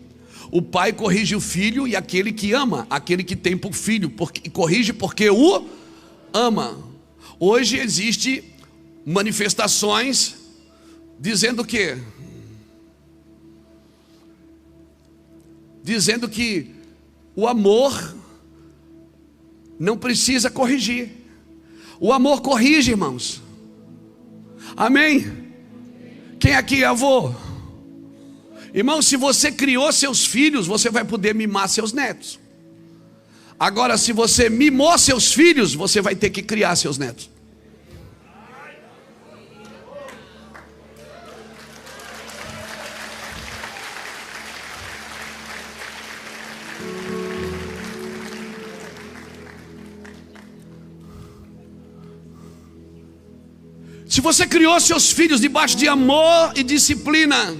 O pai corrige o filho e aquele que ama, aquele que tem por filho, porque corrige porque o ama. Hoje existe manifestações dizendo o quê? Dizendo que o amor não precisa corrigir. O amor corrige, irmãos. Amém? Quem aqui é avô? Irmão, se você criou seus filhos, você vai poder mimar seus netos. Agora, se você mimou seus filhos, você vai ter que criar seus netos. Se você criou seus filhos debaixo de amor e disciplina.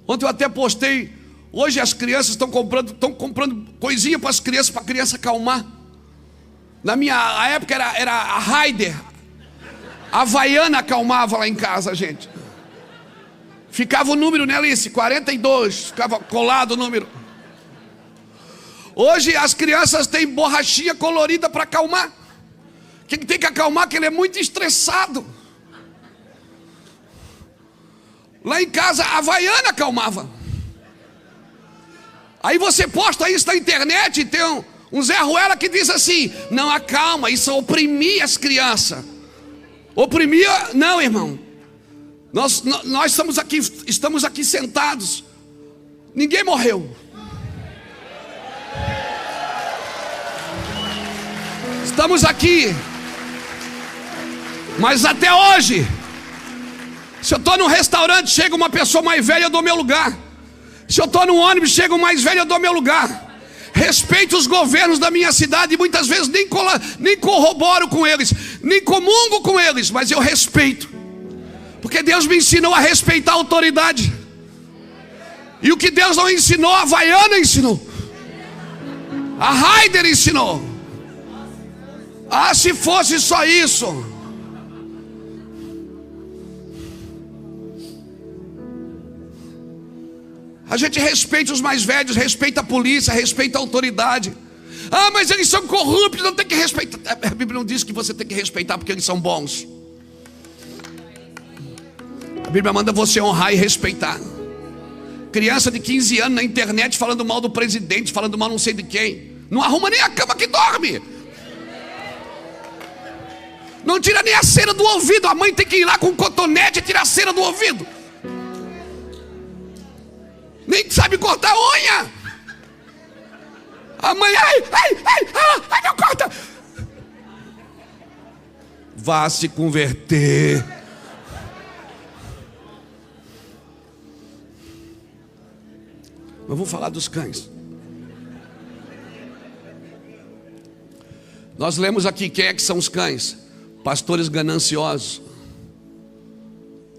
Ontem eu até postei. Hoje as crianças estão comprando coisinha para as crianças, para a criança acalmar. Na minha época era a Raider. A Havaiana acalmava lá em casa, gente. Ficava o número, né, Alice? 42. Ficava colado o número. Hoje as crianças têm borrachinha colorida para acalmar. Quem tem que acalmar que ele é muito estressado. Lá em casa a Havaiana acalmava. Aí você posta isso na internet e tem um Zé Ruela que diz assim: não, acalma, isso oprimia as crianças. Oprimia, não, irmão. Nós estamos aqui sentados. Ninguém morreu. Estamos aqui Mas até hoje, se eu estou num restaurante, chega uma pessoa mais velha, eu dou meu lugar. Se eu estou num ônibus, chega um mais velho, eu dou meu lugar. Respeito os governos da minha cidade e muitas vezes nem corroboro com eles, nem comungo com eles, mas eu respeito. Porque Deus me ensinou a respeitar a autoridade. E o que Deus não ensinou, a Havaiana ensinou. A Raider ensinou. Ah, se fosse só isso. A gente respeita os mais velhos, respeita a polícia, respeita a autoridade. Ah, mas eles são corruptos, não tem que respeitar. A Bíblia não diz que você tem que respeitar porque eles são bons. A Bíblia manda você honrar e respeitar. Criança de 15 anos na internet falando mal do presidente, falando mal não sei de quem. Não arruma nem a cama que dorme. Não tira nem a cera do ouvido. A mãe tem que ir lá com um cotonete e tirar a cera do ouvido. Nem sabe cortar a unha. A mãe, ai, não corta. Vá se converter. Mas vou falar dos cães. Nós lemos aqui quem é que são os cães. Pastores gananciosos.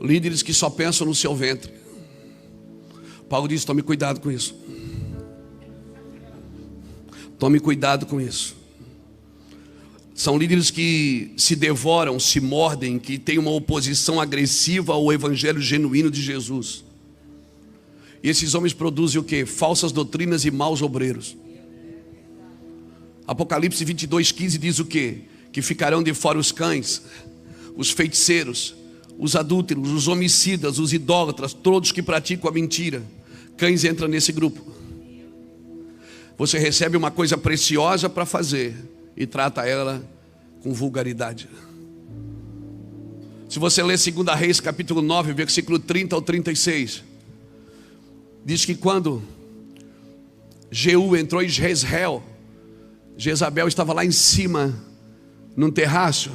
Líderes que só pensam no seu ventre. Paulo diz, tome cuidado com isso. Tome cuidado com isso. São líderes que se devoram, se mordem, que têm uma oposição agressiva ao evangelho genuíno de Jesus. E esses homens produzem o quê? Falsas doutrinas e maus obreiros. Apocalipse 22:15 diz o quê? Que ficarão de fora os cães, os feiticeiros, os adúlteros, os homicidas, os idólatras, todos que praticam a mentira. Cães entram nesse grupo. Você recebe uma coisa preciosa para fazer e trata ela com vulgaridade. Se você ler 2 Reis capítulo 9, versículo 30 ao 36, diz que quando Jeú entrou em Jezreel, Jezabel estava lá em cima, num terraço.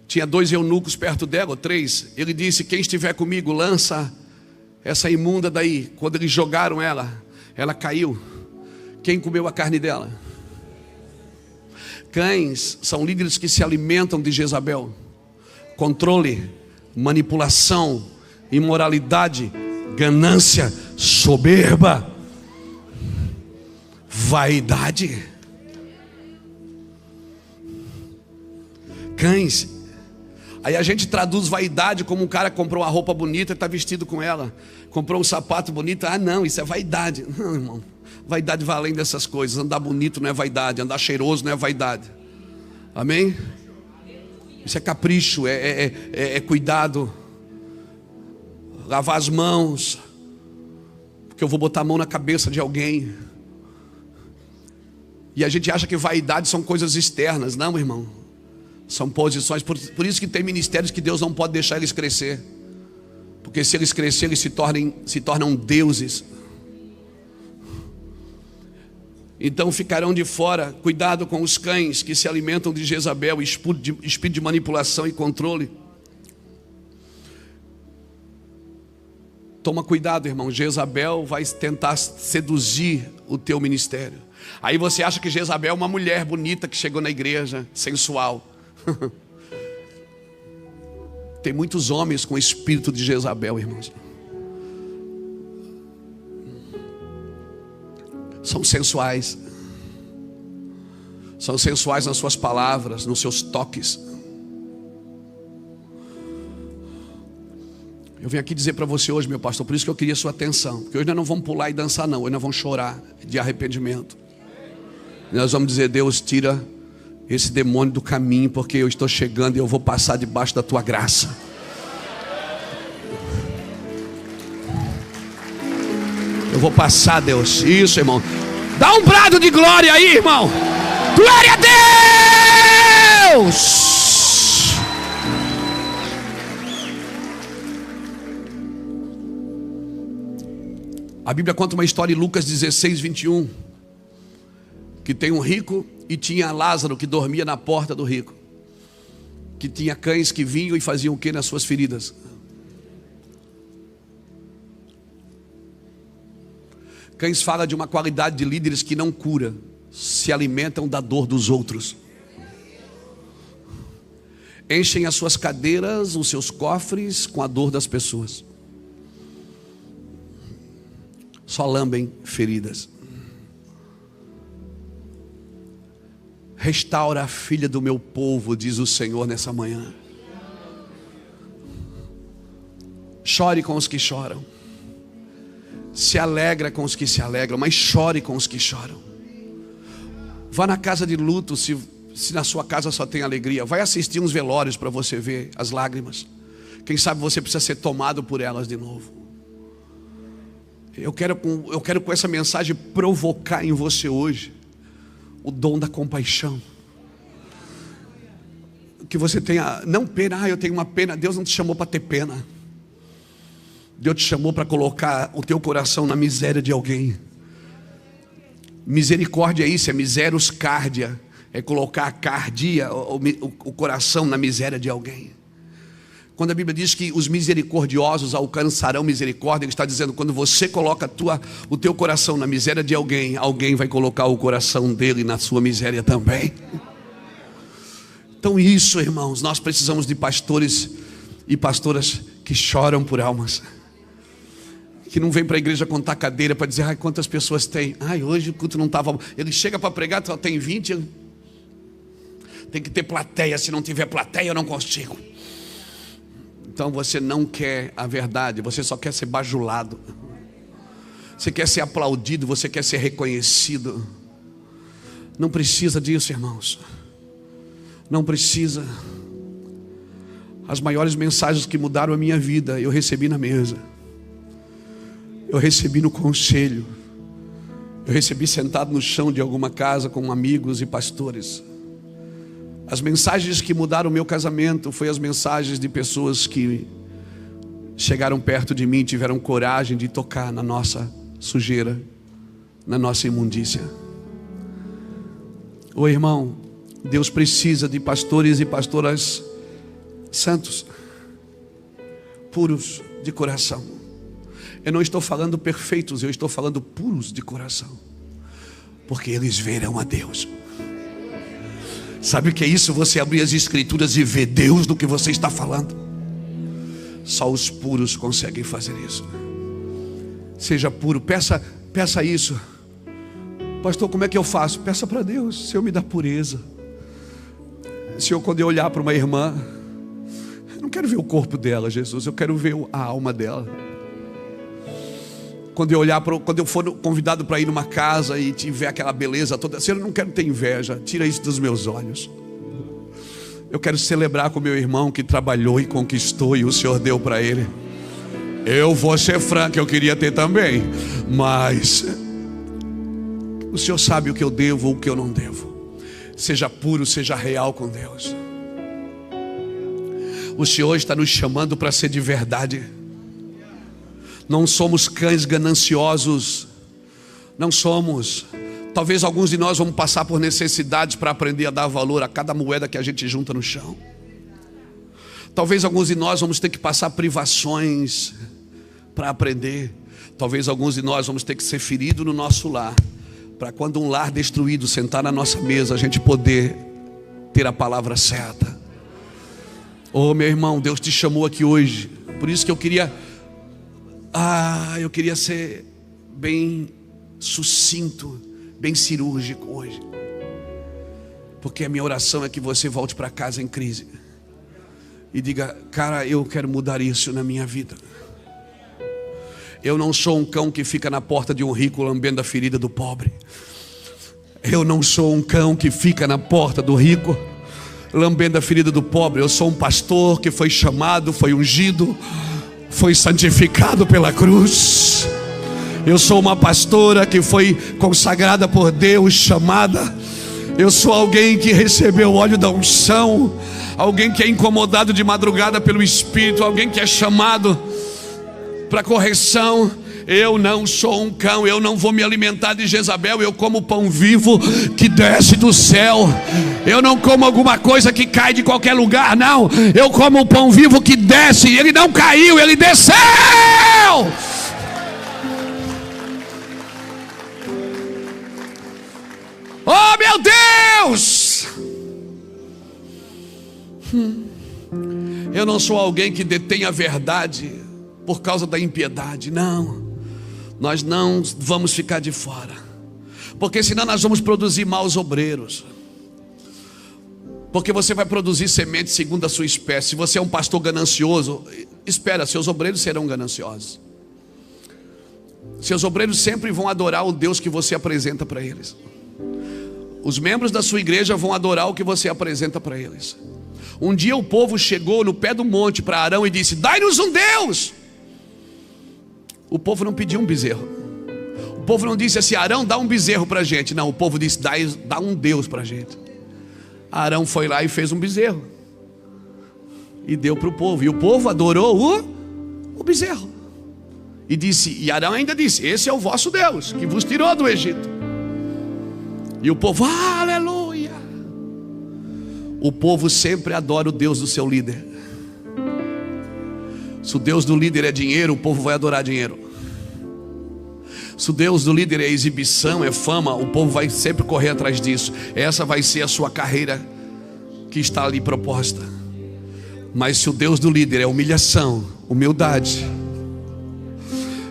Tinha 2 eunucos perto dela, ou 3. Ele disse, quem estiver comigo, lança essa imunda daí. Quando eles jogaram ela caiu. Quem comeu a carne dela? Cães são líderes que se alimentam de Jezabel. Controle, manipulação, imoralidade, ganância, soberba, vaidade. Cães. Aí a gente traduz vaidade como um cara que comprou uma roupa bonita e está vestido com ela. Comprou um sapato bonito. Ah não, isso é vaidade. Não, irmão, vaidade vai além dessas coisas. Andar bonito não é vaidade, andar cheiroso não é vaidade. Amém? Isso é capricho, é cuidado. Lavar as mãos, porque eu vou botar a mão na cabeça de alguém. E a gente acha que vaidade são coisas externas. Não, irmão, são posições. Por isso que tem ministérios que Deus não pode deixar eles crescer, porque se eles crescerem, eles se tornam deuses. Então ficarão de fora. Cuidado com os cães que se alimentam de Jezabel, espírito de manipulação e controle. Toma cuidado, irmão. Jezabel vai tentar seduzir o teu ministério. Aí você acha que Jezabel é uma mulher bonita que chegou na igreja, sensual. Tem muitos homens com o espírito de Jezabel, irmãos. São sensuais. São sensuais nas suas palavras, nos seus toques. Eu vim aqui dizer para você hoje, meu pastor, por isso que eu queria a sua atenção. Porque hoje nós não vamos pular e dançar não. Hoje nós vamos chorar de arrependimento. E nós vamos dizer, Deus, tira esse demônio do caminho, porque eu estou chegando e eu vou passar debaixo da tua graça. Eu vou passar, Deus. Isso, irmão. Dá um brado de glória aí, irmão. Glória a Deus. A Bíblia conta uma história em Lucas 16:21, que tem um rico e tinha Lázaro que dormia na porta do rico. que tinha cães que vinham e faziam o que nas suas feridas? Cães fala de uma qualidade de líderes que não cura, se alimentam da dor dos outros. Enchem as suas cadeiras, os seus cofres com a dor das pessoas. Só lambem feridas. Restaura a filha do meu povo, diz o Senhor nessa manhã. Chore com os que choram. Se alegra com os que se alegram, mas chore com os que choram. Vá na casa de luto, se na sua casa só tem alegria. Vai assistir uns velórios para você ver as lágrimas. Quem sabe você precisa ser tomado por elas de novo. Eu quero com essa mensagem provocar em você hoje o dom da compaixão. Que você tenha, não pena, eu tenho uma pena. Deus não te chamou para ter pena. Deus te chamou para colocar o teu coração na miséria de alguém. Misericórdia é isso, é miseros cardia. É colocar a cardia, o coração na miséria de alguém. Quando a Bíblia diz que os misericordiosos alcançarão misericórdia, Ele está dizendo, quando você coloca o teu coração na miséria de alguém, alguém vai colocar o coração dele na sua miséria também. Então isso, irmãos, nós precisamos de pastores e pastoras que choram por almas. Que não vem para a igreja contar cadeira para dizer, ai, quantas pessoas tem. Ai, hoje o culto não estava. Ele chega para pregar, só tem 20. Tem que ter plateia, se não tiver plateia eu não consigo. Então você não quer a verdade, você só quer ser bajulado. Você quer ser aplaudido, você quer ser reconhecido. Não precisa disso, irmãos. Não precisa. As maiores mensagens que mudaram a minha vida, eu recebi na mesa. Eu recebi no conselho. Eu recebi sentado no chão de alguma casa com amigos e pastores. As mensagens que mudaram o meu casamento foi as mensagens de pessoas que chegaram perto de mim e tiveram coragem de tocar na nossa sujeira, na nossa imundícia. Ô irmão, Deus precisa de pastores e pastoras santos, puros de coração. Eu não estou falando perfeitos, eu estou falando puros de coração, porque eles verão a Deus. Sabe o que é isso? Você abrir as escrituras e ver Deus do que você está falando. Só os puros conseguem fazer isso. Seja puro, peça isso. Pastor, como é que eu faço? Peça para Deus, Senhor, me dá pureza. Senhor, quando eu olhar para uma irmã, eu não quero ver o corpo dela, Jesus, eu quero ver a alma dela. Quando eu for convidado para ir numa casa e tiver aquela beleza toda, Senhor, eu não quero ter inveja, tira isso dos meus olhos. Eu quero celebrar com meu irmão que trabalhou e conquistou e o Senhor deu para ele. Eu vou ser franco, eu queria ter também, mas o Senhor sabe o que eu devo ou o que eu não devo. Seja puro, seja real com Deus. O Senhor está nos chamando para ser de verdade. Não somos cães gananciosos. Não somos. Talvez alguns de nós vamos passar por necessidades para aprender a dar valor a cada moeda que a gente junta no chão. Talvez alguns de nós vamos ter que passar privações para aprender. Talvez alguns de nós vamos ter que ser feridos no nosso lar, para quando um lar destruído sentar na nossa mesa, a gente poder ter a palavra certa. Oh, meu irmão, Deus te chamou aqui hoje. Por isso que eu queria ser bem sucinto, bem cirúrgico hoje. Porque a minha oração é que você volte para casa em crise e diga, cara, eu quero mudar isso na minha vida. Eu não sou um cão que fica na porta de um rico lambendo a ferida do pobre. Eu não sou um cão que fica na porta do rico lambendo a ferida do pobre. Eu sou um pastor que foi chamado, foi ungido, foi santificado pela cruz. Eu sou uma pastora que foi consagrada por Deus, chamada. Eu sou alguém que recebeu o óleo da unção, alguém que é incomodado de madrugada pelo Espírito, alguém que é chamado para correção. Eu não sou um cão, eu não vou me alimentar de Jezabel. Eu como pão vivo que desce do céu. Eu não como alguma coisa que cai de qualquer lugar, não. Eu como o pão vivo que desce. Ele não caiu, ele desceu. Oh, meu Deus! Eu não sou alguém que detém a verdade por causa da impiedade, não. Nós não vamos ficar de fora, porque senão nós vamos produzir maus obreiros. Porque você vai produzir semente segundo a sua espécie. Se você é um pastor ganancioso, espera, seus obreiros serão gananciosos. Seus obreiros sempre vão adorar o Deus que você apresenta para eles. Os membros da sua igreja vão adorar o que você apresenta para eles. Um dia o povo chegou no pé do monte para Arão e disse: dai-nos um Deus. O povo não pediu um bezerro. O povo não disse assim: Arão, dá um bezerro para a gente. Não, o povo disse: dá um Deus para a gente. Arão foi lá e fez um bezerro e deu para o povo. E o povo adorou o bezerro. E Arão ainda disse: esse é o vosso Deus, que vos tirou do Egito. E o povo, aleluia. O povo sempre adora o Deus do seu líder. Se o Deus do líder é dinheiro, o povo vai adorar dinheiro. Se o Deus do líder é exibição, é fama, o povo vai sempre correr atrás disso. Essa vai ser a sua carreira que está ali proposta. Mas se o Deus do líder é humilhação, humildade,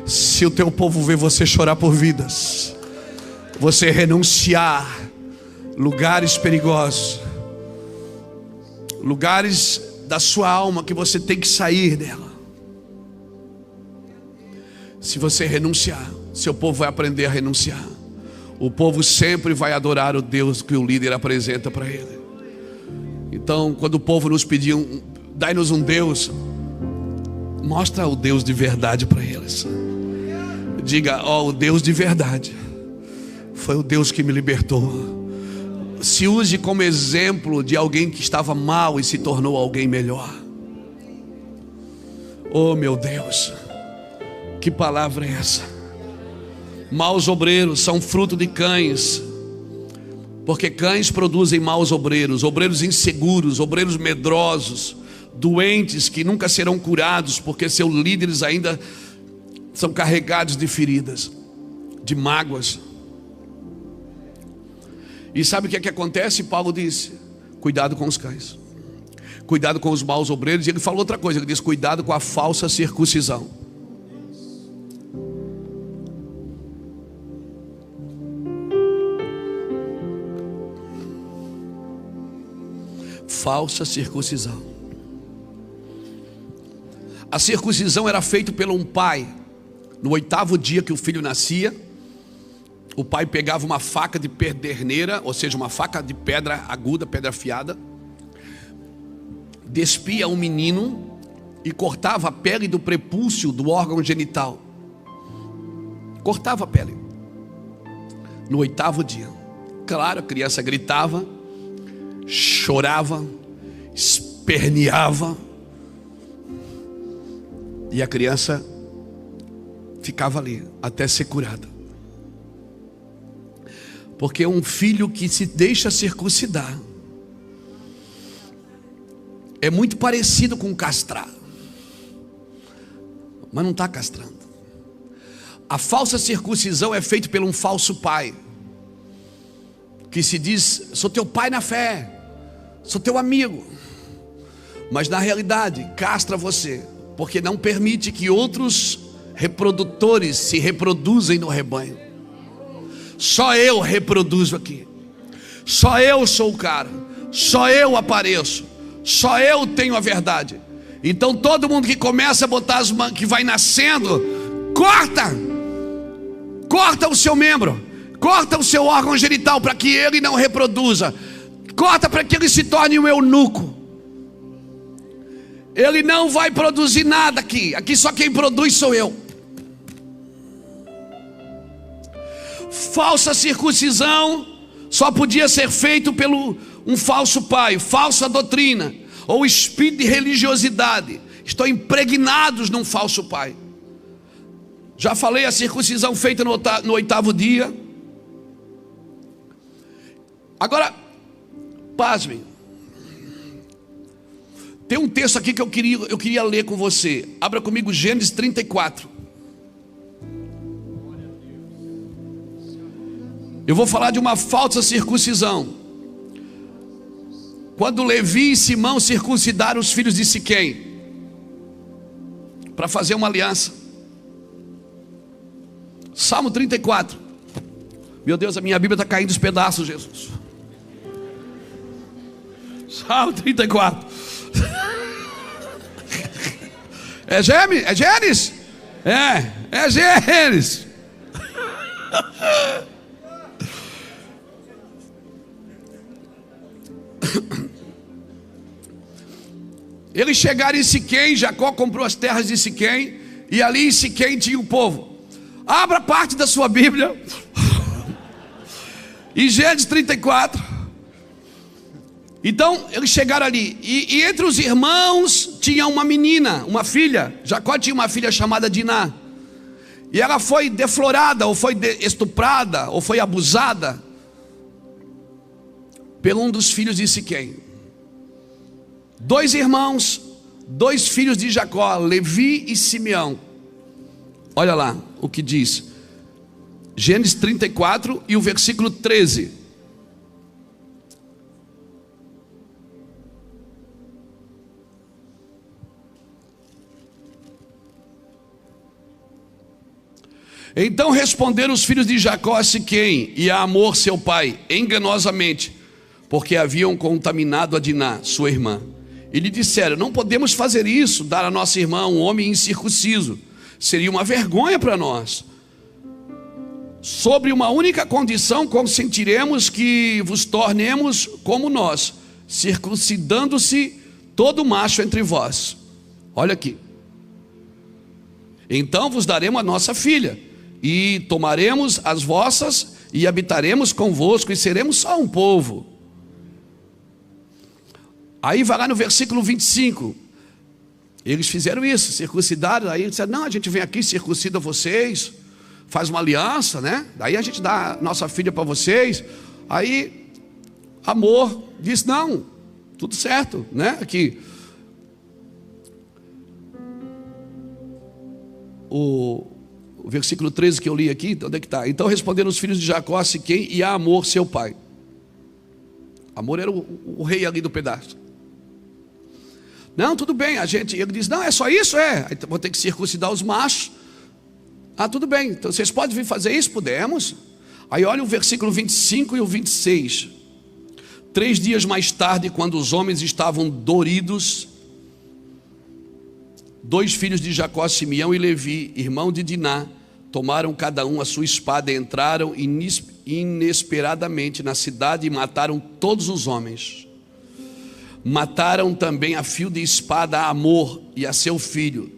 se o teu povo vê você chorar por vidas, você renunciar lugares perigosos, lugares da sua alma que você tem que sair dela, se você renunciar, seu povo vai aprender a renunciar. O povo sempre vai adorar o Deus que o líder apresenta para ele. Então, quando o povo nos pediu: dai-nos um Deus, mostra o Deus de verdade para eles. Diga: ó, o Deus de verdade foi o Deus que me libertou. Se use como exemplo de alguém que estava mal e se tornou alguém melhor. Oh, meu Deus, que palavra é essa? Maus obreiros são fruto de cães, porque cães produzem maus obreiros, obreiros inseguros, obreiros medrosos, doentes que nunca serão curados, porque seus líderes ainda são carregados de feridas, de mágoas. E sabe o que é que acontece? Paulo disse: cuidado com os cães, cuidado com os maus obreiros. E ele falou outra coisa, ele disse: cuidado com a falsa circuncisão. Falsa circuncisão. A circuncisão era feita pelo um pai. No 8º dia que o filho nascia, o pai pegava uma faca de pederneira, ou seja, uma faca de pedra aguda, pedra afiada, despia um menino e cortava a pele do prepúcio do órgão genital. Cortava a pele. No 8º dia. Claro, a criança gritava, chorava, esperneava, e a criança ficava ali até ser curada. Porque um filho que se deixa circuncidar é muito parecido com castrar, mas não está castrando. A falsa circuncisão é feita por um falso pai, que se diz: sou teu pai na fé, sou teu amigo, mas na realidade castra você, porque não permite que outros reprodutores se reproduzem no rebanho. Só eu reproduzo aqui, só eu sou o cara, só eu apareço, só eu tenho a verdade. Então todo mundo que começa a botar que vai nascendo, corta o seu membro, corta o seu órgão genital para que ele não reproduza, corta para que ele se torne um eunuco. Ele não vai produzir nada aqui. Aqui só quem produz sou eu. Falsa circuncisão só podia ser feito pelo um falso pai, falsa doutrina, ou espírito de religiosidade. Estão impregnados num falso pai. Já falei, a circuncisão feita no oitavo dia. Agora, pasmem. Tem um texto aqui que eu queria ler com você. Abra comigo Gênesis 34. Eu vou falar de uma falsa circuncisão. Quando Levi e Simão circuncidaram os filhos de Siquém, para fazer uma aliança. Salmo 34. Meu Deus, a minha Bíblia está caindo aos pedaços, Jesus. Salmo 34. É Gênesis? É Gênesis. Eles chegaram em Siquém, Jacó comprou as terras de Siquém, e ali em Siquém tinha o povo. Abra parte da sua Bíblia, em Gênesis 34. Então eles chegaram ali, e entre os irmãos tinha uma menina, uma filha. Jacó tinha uma filha chamada Diná, e ela foi deflorada, ou foi estuprada, ou foi abusada por um dos filhos de Siquém. Dois irmãos, dois filhos de Jacó, Levi e Simeão. Olha lá o que diz Gênesis 34 e o versículo 13. Então responderam os filhos de Jacó a Siquém e a Amor seu pai, enganosamente, porque haviam contaminado a Diná, sua irmã. E lhe disseram: não podemos fazer isso, dar a nossa irmã um homem incircunciso. Seria uma vergonha para nós. Sobre uma única condição consentiremos, que vos tornemos como nós, circuncidando-se todo macho entre vós. Olha aqui. Então vos daremos a nossa filha, e tomaremos as vossas, e habitaremos convosco, e seremos só um povo. Aí vai lá no versículo 25. Eles fizeram isso, circuncidaram. Aí eles disseram: não, a gente vem aqui, circuncida vocês, faz uma aliança, né? Daí a gente dá a nossa filha para vocês. Aí Amor disse: não, tudo certo, né? Aqui o versículo 13 que eu li aqui, onde é que está? Então responderam os filhos de Jacó a Siquém e a Amor seu pai. Amor era o rei ali do pedaço. Não, tudo bem, ele diz: não, é só isso? Aí vou ter que circuncidar os machos. Ah, tudo bem, então vocês podem vir fazer isso? Podemos. Aí olha o versículo 25 e o 26. 3 dias mais tarde, quando os homens estavam doridos, 2 filhos de Jacó, Simeão e Levi, irmão de Diná, tomaram cada um a sua espada e entraram inesperadamente na cidade e mataram todos os homens. Mataram também a fio de espada a Amor e a seu filho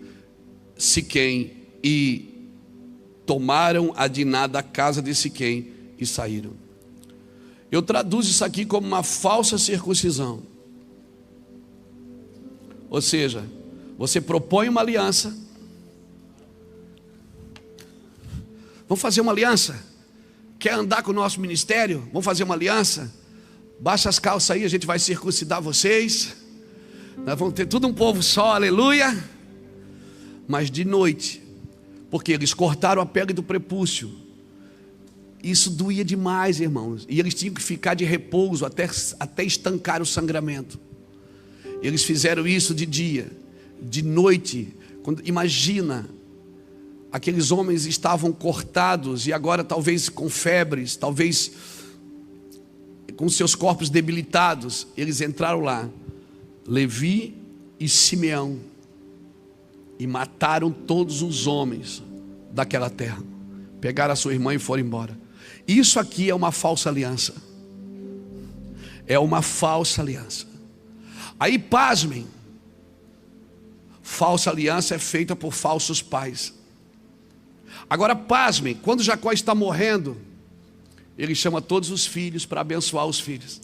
Siquém, e tomaram a Diná da casa de Siquém e saíram. Eu traduzo isso aqui como uma falsa circuncisão. Ou seja, você propõe uma aliança. Vamos fazer uma aliança? Quer andar com o nosso ministério? Vamos fazer uma aliança? Baixa as calças aí, a gente vai circuncidar vocês. Nós vamos ter tudo um povo só, aleluia. Mas de noite, porque eles cortaram a pele do prepúcio. Isso doía demais, irmãos. E eles tinham que ficar de repouso até estancar o sangramento. Eles fizeram isso de dia, de noite. Imagina, aqueles homens estavam cortados e agora talvez com febres, talvez com seus corpos debilitados. Eles entraram lá, Levi e Simeão, e mataram todos os homens daquela terra. Pegaram a sua irmã e foram embora. Isso aqui é uma falsa aliança. É uma falsa aliança. Aí pasmem, falsa aliança é feita por falsos pais. Agora pasmem, quando Jacó está morrendo, ele chama todos os filhos para abençoar os filhos.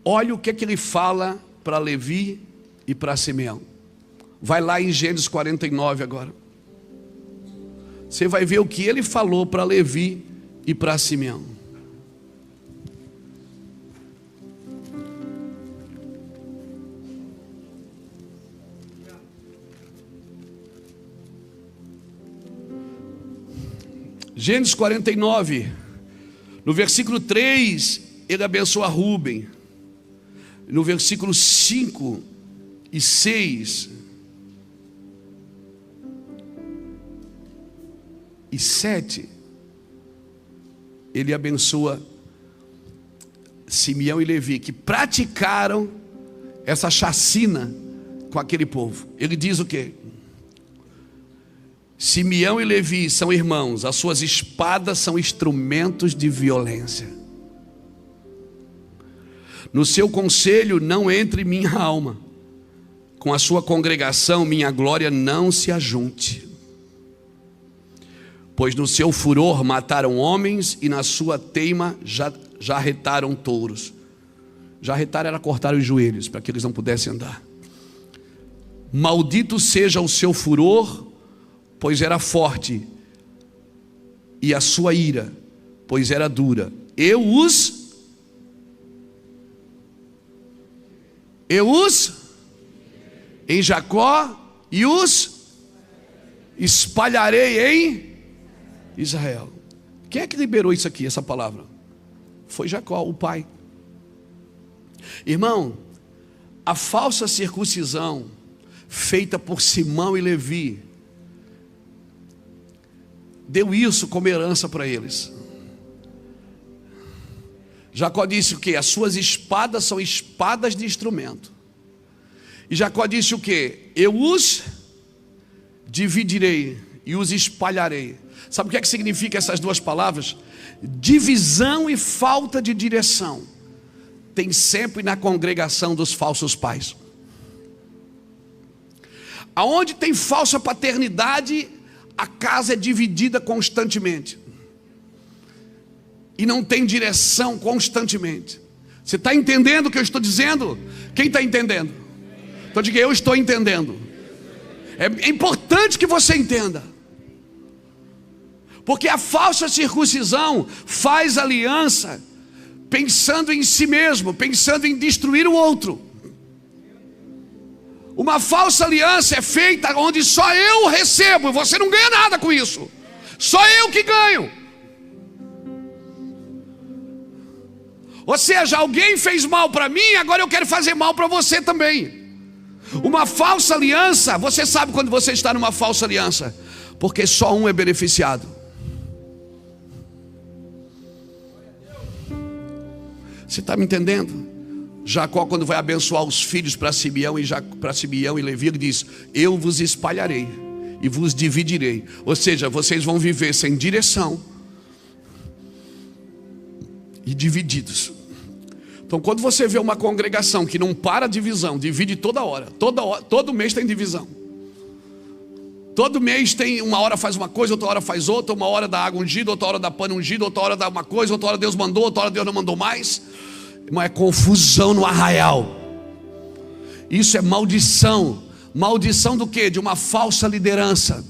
Olha o que ele fala para Levi e para Simeão. Vai lá em Gênesis 49 agora. você vai ver o que ele falou para Levi e para Simeão. Gênesis 49, no versículo 3, ele abençoa Rúben. No versículo 5 e 6 e 7, ele abençoa Simeão e Levi, que praticaram essa chacina com aquele povo. Ele diz o quê? Simeão e Levi são irmãos, as suas espadas são instrumentos de violência. No seu conselho não entre minha alma, com a sua congregação minha glória não se ajunte. Pois no seu furor mataram homens e na sua teima jarretaram touros. Jarretar era cortar os joelhos, para que eles não pudessem andar. Maldito seja o seu furor, pois era forte, e a sua ira, pois era dura. Em Jacó, e os espalharei em Israel. Quem é que liberou isso aqui, essa palavra? Foi Jacó, o pai. Irmão, a falsa circuncisão feita por Simão e Levi deu isso como herança para eles. Jacó disse o que? As suas espadas são espadas de instrumento. E Jacó disse o que? Eu os dividirei e os espalharei. Sabe o que é que significa essas duas palavras? Divisão e falta de direção tem sempre na congregação dos falsos pais. Aonde tem falsa paternidade, a casa é dividida constantemente e não tem direção constantemente. Você está entendendo o que eu estou dizendo? Quem está entendendo? Então diga, eu estou entendendo. É importante que você entenda, porque a falsa circuncisão faz aliança pensando em si mesmo, pensando em destruir o outro. Uma falsa aliança é feita onde só eu recebo, você não ganha nada com isso, só eu que ganho. Ou seja, alguém fez mal para mim, agora eu quero fazer mal para você também. Uma falsa aliança, você sabe quando você está numa falsa aliança? Porque só um é beneficiado. Você está me entendendo? Jacó, quando vai abençoar os filhos para Simeão e Levi, ele diz: eu vos espalharei e vos dividirei. Ou seja, vocês vão viver sem direção e divididos. Então, quando você vê uma congregação que não para divisão, divide toda hora, todo mês tem divisão. Todo mês tem, uma hora faz uma coisa, outra hora faz outra, uma hora dá água ungida, outra hora dá pano ungido, outra hora dá uma coisa, outra hora Deus mandou, outra hora Deus não mandou mais. Irmão, é confusão no arraial. Isso é maldição. Maldição do quê? De uma falsa liderança,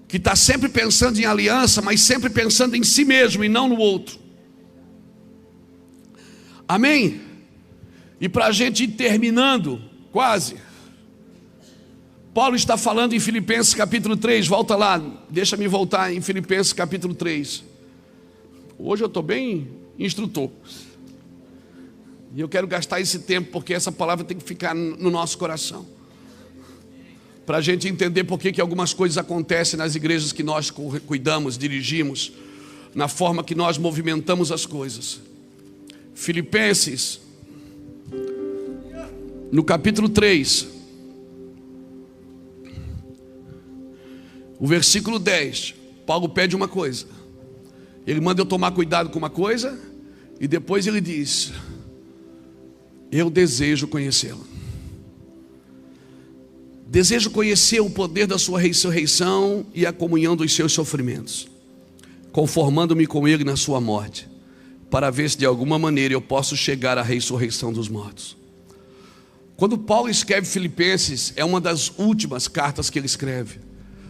que está sempre pensando em aliança, mas sempre pensando em si mesmo e não no outro. Amém? E para a gente ir terminando, quase, Paulo está falando em Filipenses capítulo 3, volta lá, deixa-me voltar em Filipenses capítulo 3. Hoje eu estou bem instrutor, e eu quero gastar esse tempo, porque essa palavra tem que ficar no nosso coração, para a gente entender por que algumas coisas acontecem nas igrejas que nós cuidamos, dirigimos, na forma que nós movimentamos as coisas. Filipenses, no capítulo 3, o versículo 10, Paulo pede uma coisa. Ele manda eu tomar cuidado com uma coisa, e depois ele diz: eu desejo conhecê-lo. Desejo conhecer o poder da sua ressurreição e a comunhão dos seus sofrimentos, conformando-me com ele na sua morte, para ver se de alguma maneira eu posso chegar à ressurreição dos mortos. Quando Paulo escreve Filipenses, é uma das últimas cartas que ele escreve.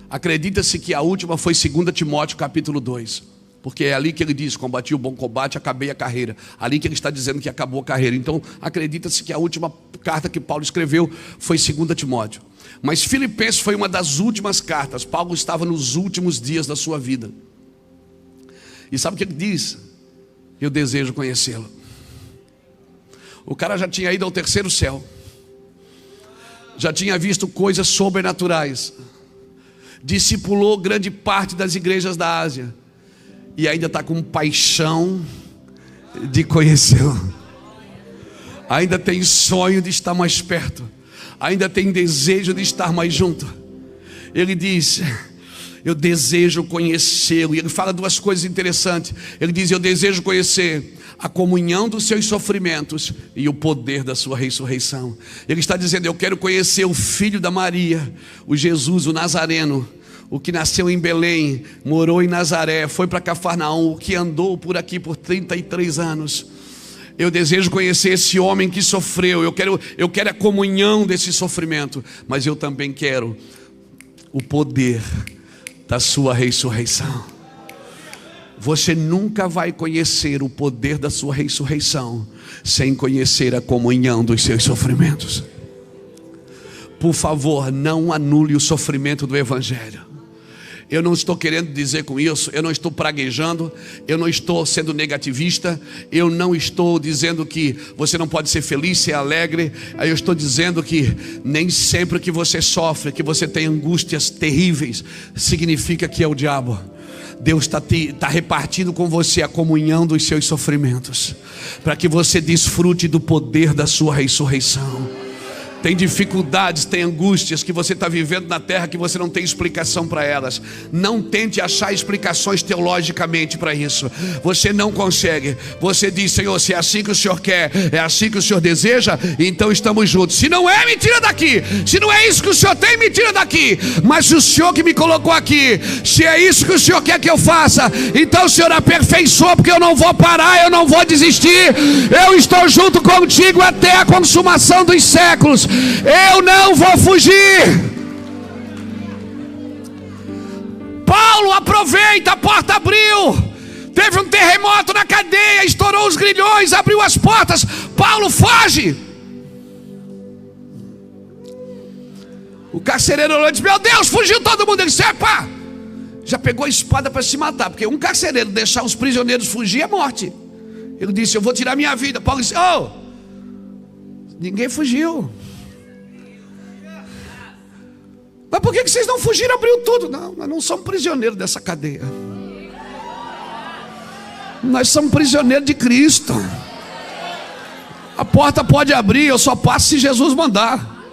Acredita-se que a última foi 2 Timóteo capítulo 2, porque é ali que ele diz: combati o bom combate, acabei a carreira. Ali que ele está dizendo que acabou a carreira. Então acredita-se que a última carta que Paulo escreveu foi 2 Timóteo. Mas Filipenses foi uma das últimas cartas. Paulo estava nos últimos dias da sua vida. E sabe o que ele diz? Eu desejo conhecê-lo. O cara já tinha ido ao terceiro céu, já tinha visto coisas sobrenaturais, discipulou grande parte das igrejas da Ásia, e ainda está com paixão de conhecê-lo. Ainda tem sonho de estar mais perto, ainda tem desejo de estar mais junto. Ele diz: eu desejo conhecê-lo. E ele fala duas coisas interessantes. Ele diz: eu desejo conhecer a comunhão dos seus sofrimentos e o poder da sua ressurreição. Ele está dizendo: eu quero conhecer o filho da Maria, o Jesus, o Nazareno, o que nasceu em Belém, morou em Nazaré, foi para Cafarnaum, o que andou por aqui por 33 anos. Eu desejo conhecer esse homem que sofreu. Eu quero a comunhão desse sofrimento, mas eu também quero o poder da sua ressurreição. Você nunca vai conhecer o poder da sua ressurreição sem conhecer a comunhão dos seus sofrimentos. Por favor, não anule o sofrimento do Evangelho. Eu não estou querendo dizer com isso, eu não estou praguejando, eu não estou sendo negativista, eu não estou dizendo que você não pode ser feliz, ser alegre. Eu estou dizendo que nem sempre que você sofre, que você tem angústias terríveis, significa que é o diabo. Deus está repartindo com você a comunhão dos seus sofrimentos, para que você desfrute do poder da sua ressurreição. Tem dificuldades, tem angústias que você está vivendo na terra que você não tem explicação para elas. Não tente achar explicações teologicamente para isso. Você não consegue. Você diz: Senhor, se é assim que o Senhor quer, é assim que o Senhor deseja, então estamos juntos. Se não é, me tira daqui. Se não é isso que o Senhor tem, me tira daqui. Mas se o Senhor que me colocou aqui, se é isso que o Senhor quer que eu faça, então o Senhor aperfeiçoa, porque eu não vou parar, eu não vou desistir. Eu estou junto contigo até a consumação dos séculos. Eu não vou fugir. Paulo aproveita, a porta abriu. Teve um terremoto na cadeia, estourou os grilhões, abriu as portas. Paulo foge. O carcereiro olhou e disse: meu Deus, fugiu todo mundo. Ele disse: epa, já pegou a espada para se matar, porque um carcereiro deixar os prisioneiros fugir é morte. Ele disse: eu vou tirar minha vida. Paulo disse: oh, ninguém fugiu. Mas por que vocês não fugiram? Abriu tudo. Não, nós não somos prisioneiros dessa cadeia. Nós somos prisioneiros de Cristo. A porta pode abrir, eu só passo se Jesus mandar.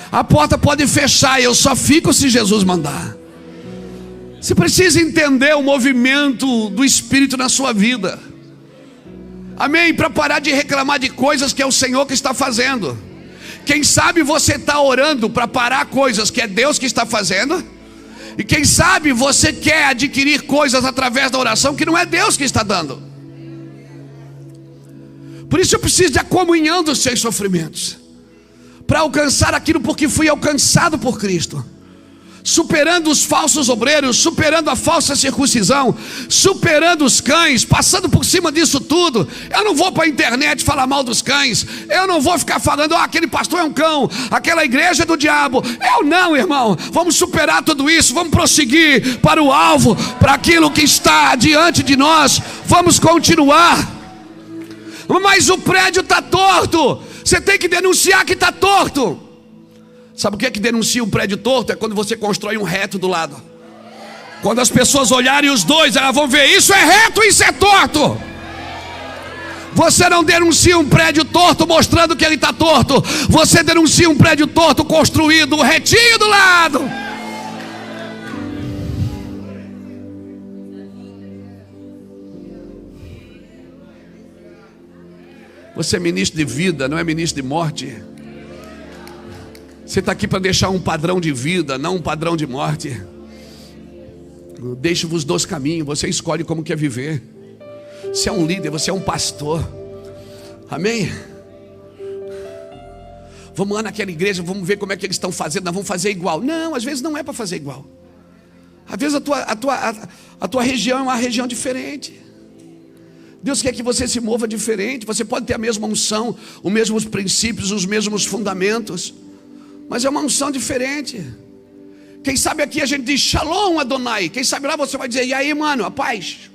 A porta pode fechar, eu só fico se Jesus mandar. Você precisa entender o movimento do Espírito na sua vida. Amém? Para parar de reclamar de coisas que é o Senhor que está fazendo. Quem sabe você está orando para parar coisas que é Deus que está fazendo. E quem sabe você quer adquirir coisas através da oração que não é Deus que está dando. Por isso eu preciso da comunhão dos seus sofrimentos, para alcançar aquilo por que fui alcançado por Cristo. Superando os falsos obreiros, superando a falsa circuncisão, superando os cães, passando por cima disso tudo. Eu não vou para a internet falar mal dos cães. Eu não vou ficar falando: oh, aquele pastor é um cão, aquela igreja é do diabo. Eu não, irmão. Vamos superar tudo isso, vamos prosseguir para o alvo, para aquilo que está diante de nós. Vamos continuar. Mas o prédio está torto. Você tem que denunciar que está torto. Sabe o que é que denuncia um prédio torto? É quando você constrói um reto do lado. Quando as pessoas olharem os dois, elas vão ver: isso é reto, isso é torto. Você não denuncia um prédio torto mostrando que ele está torto. Você denuncia um prédio torto construído retinho do lado. Você é ministro de vida, não é ministro de morte. Você está aqui para deixar um padrão de vida, não um padrão de morte. Deixo-vos dois caminhos, você escolhe como quer viver. Você é um líder, você é um pastor. Amém? Vamos lá naquela igreja, vamos ver como é que eles estão fazendo, nós vamos fazer igual. Não, às vezes não é para fazer igual. Às vezes a tua região é uma região diferente. Deus quer que você se mova diferente. Você pode ter a mesma unção, os mesmos princípios, os mesmos fundamentos, mas é uma unção diferente. Quem sabe aqui a gente diz Shalom Adonai. Quem sabe lá você vai dizer, e aí mano, a paz.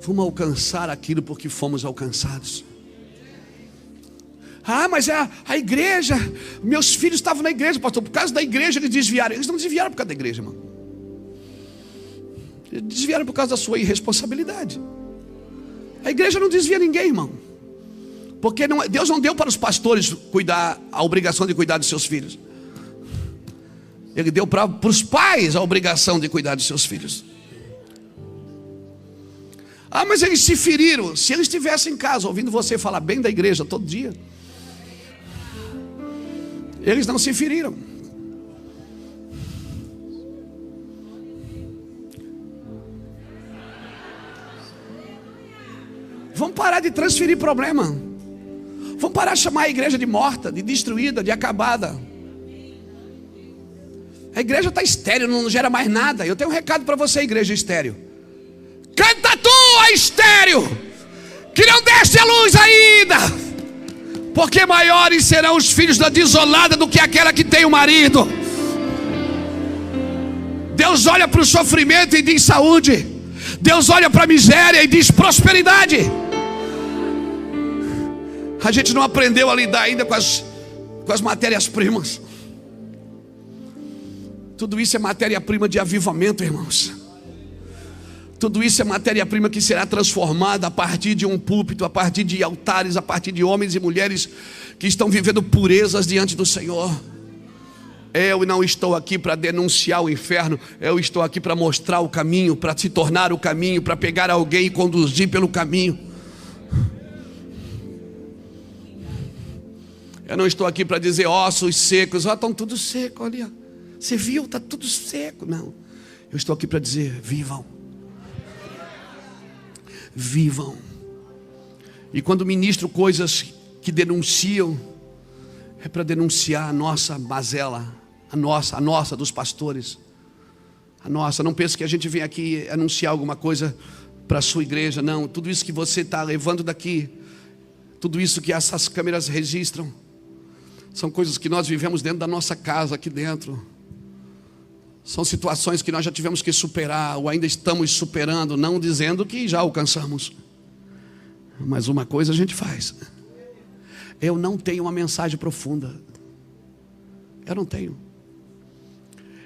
Vamos alcançar aquilo porque fomos alcançados. Ah, mas é a igreja. Meus filhos estavam na igreja, pastor. Por causa da igreja eles desviaram. Eles não desviaram por causa da igreja, irmão. Eles desviaram por causa da sua irresponsabilidade. A igreja não desvia ninguém, irmão. Porque Deus não deu para os pastores cuidar, a obrigação de cuidar dos seus filhos. Ele deu para os pais a obrigação de cuidar dos seus filhos. Ah, mas eles se feriram. Se eles estivessem em casa ouvindo você falar bem da igreja todo dia, eles não se feriram. Vamos parar de transferir problema. Vamos parar de chamar a igreja de morta, de destruída, de acabada. A igreja está estéril, não gera mais nada. Eu tenho um recado para você, igreja estéril. Canta tu, a estéril, que não desce a luz ainda, porque maiores serão os filhos da desolada do que aquela que tem o marido. Deus olha para o sofrimento e diz saúde. Deus olha para a miséria e diz prosperidade. A gente não aprendeu a lidar ainda com as matérias-primas. Tudo isso é matéria-prima de avivamento, irmãos. Tudo isso é matéria-prima que será transformada a partir de um púlpito, a partir de altares, a partir de homens e mulheres que estão vivendo purezas diante do Senhor. Eu não estou aqui para denunciar o inferno. Eu estou aqui para mostrar o caminho, para se tornar o caminho, para pegar alguém e conduzir pelo caminho. Eu não estou aqui para dizer ossos secos, estão tudo seco ali, ó. Você viu, está tudo seco. Não, eu estou aqui para dizer, vivam. Vivam. E quando ministro coisas que denunciam, é para denunciar a nossa mazela, a nossa dos pastores, a nossa. Não pense que a gente vem aqui anunciar alguma coisa para a sua igreja. Não, tudo isso que você está levando daqui, tudo isso que essas câmeras registram, são coisas que nós vivemos dentro da nossa casa, aqui dentro. São situações que nós já tivemos que superar, ou ainda estamos superando, não dizendo que já alcançamos. Mas uma coisa a gente faz. Eu não tenho uma mensagem profunda. Eu não tenho.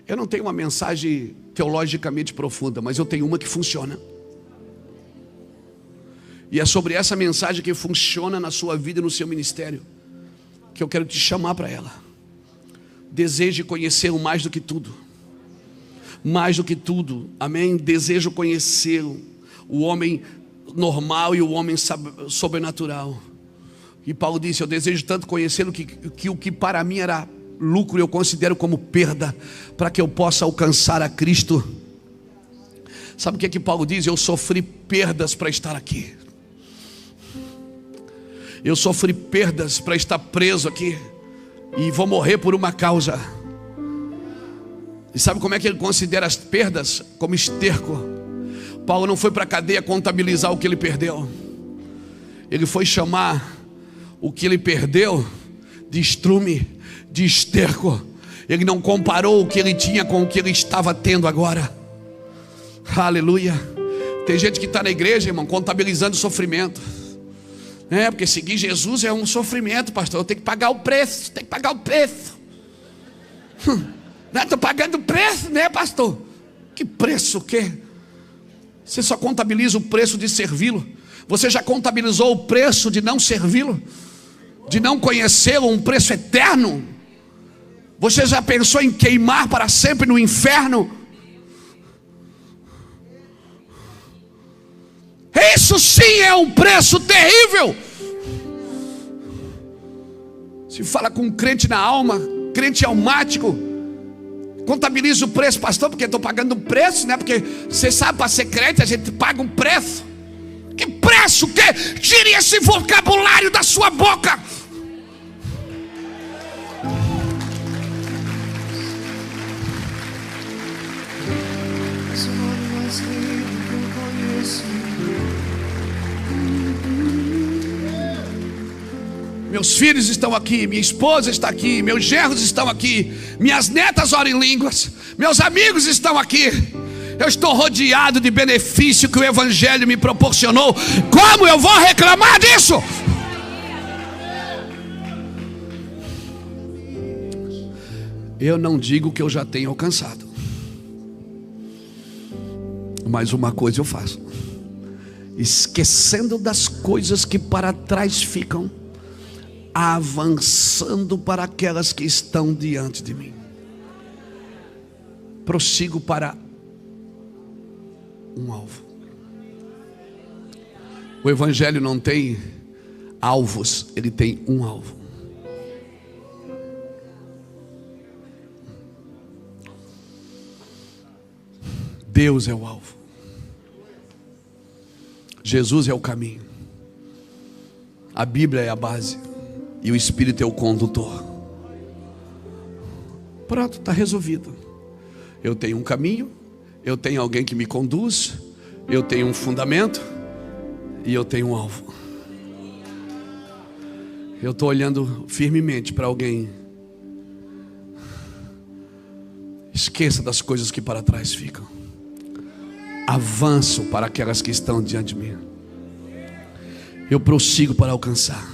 Eu não tenho uma mensagem teologicamente profunda, mas eu tenho uma que funciona. E é sobre essa mensagem que funciona na sua vida e no seu ministério que eu quero te chamar para ela. Deseje conhecê-lo mais do que tudo. Mais do que tudo, amém? Desejo conhecer o homem normal e o homem sobrenatural. E Paulo disse, eu desejo tanto conhecê-lo que o que para mim era lucro, eu considero como perda, para que eu possa alcançar a Cristo. Sabe o que é que Paulo diz? Eu sofri perdas para estar aqui. Eu sofri perdas para estar preso aqui, e vou morrer por uma causa. E sabe como é que ele considera as perdas? Como esterco. Paulo não foi para a cadeia contabilizar o que ele perdeu. Ele foi chamar o que ele perdeu de estrume, de esterco. Ele não comparou o que ele tinha com o que ele estava tendo agora. Aleluia. Tem gente que está na igreja, irmão, contabilizando sofrimento. Porque seguir Jesus é um sofrimento, pastor. Eu tenho que pagar o preço. Tem que pagar o preço. Estou pagando preço, né, pastor? Que preço o quê? Você só contabiliza o preço de servi-lo. Você já contabilizou o preço de não servi-lo? De não conhecê-lo, um preço eterno? Você já pensou em queimar para sempre no inferno? Isso sim é um preço terrível. Se fala com um crente na alma, crente almático, Contabiliza o preço, pastor, porque estou pagando um preço, né? Porque você sabe, para ser crente a gente paga um preço. Que preço? Que? Tire esse vocabulário da sua boca. Meus filhos estão aqui, minha esposa está aqui, meus genros estão aqui, minhas netas oram em línguas, meus amigos estão aqui. Eu estou rodeado de benefício que o Evangelho me proporcionou. Como eu vou reclamar disso? Eu não digo que eu já tenho alcançado, mas uma coisa eu faço: esquecendo das coisas que para trás ficam, avançando para aquelas que estão diante de mim. Prossigo para um alvo. O Evangelho não tem alvos, ele tem um alvo. Deus é o alvo. Jesus é o caminho. A Bíblia é a base. E o Espírito é o condutor. Pronto, está resolvido. Eu tenho um caminho, eu tenho alguém que me conduz, eu tenho um fundamento e eu tenho um alvo. Eu estou olhando firmemente para alguém. Esqueça das coisas que para trás ficam. Avanço para aquelas que estão diante de mim. Eu prossigo para alcançar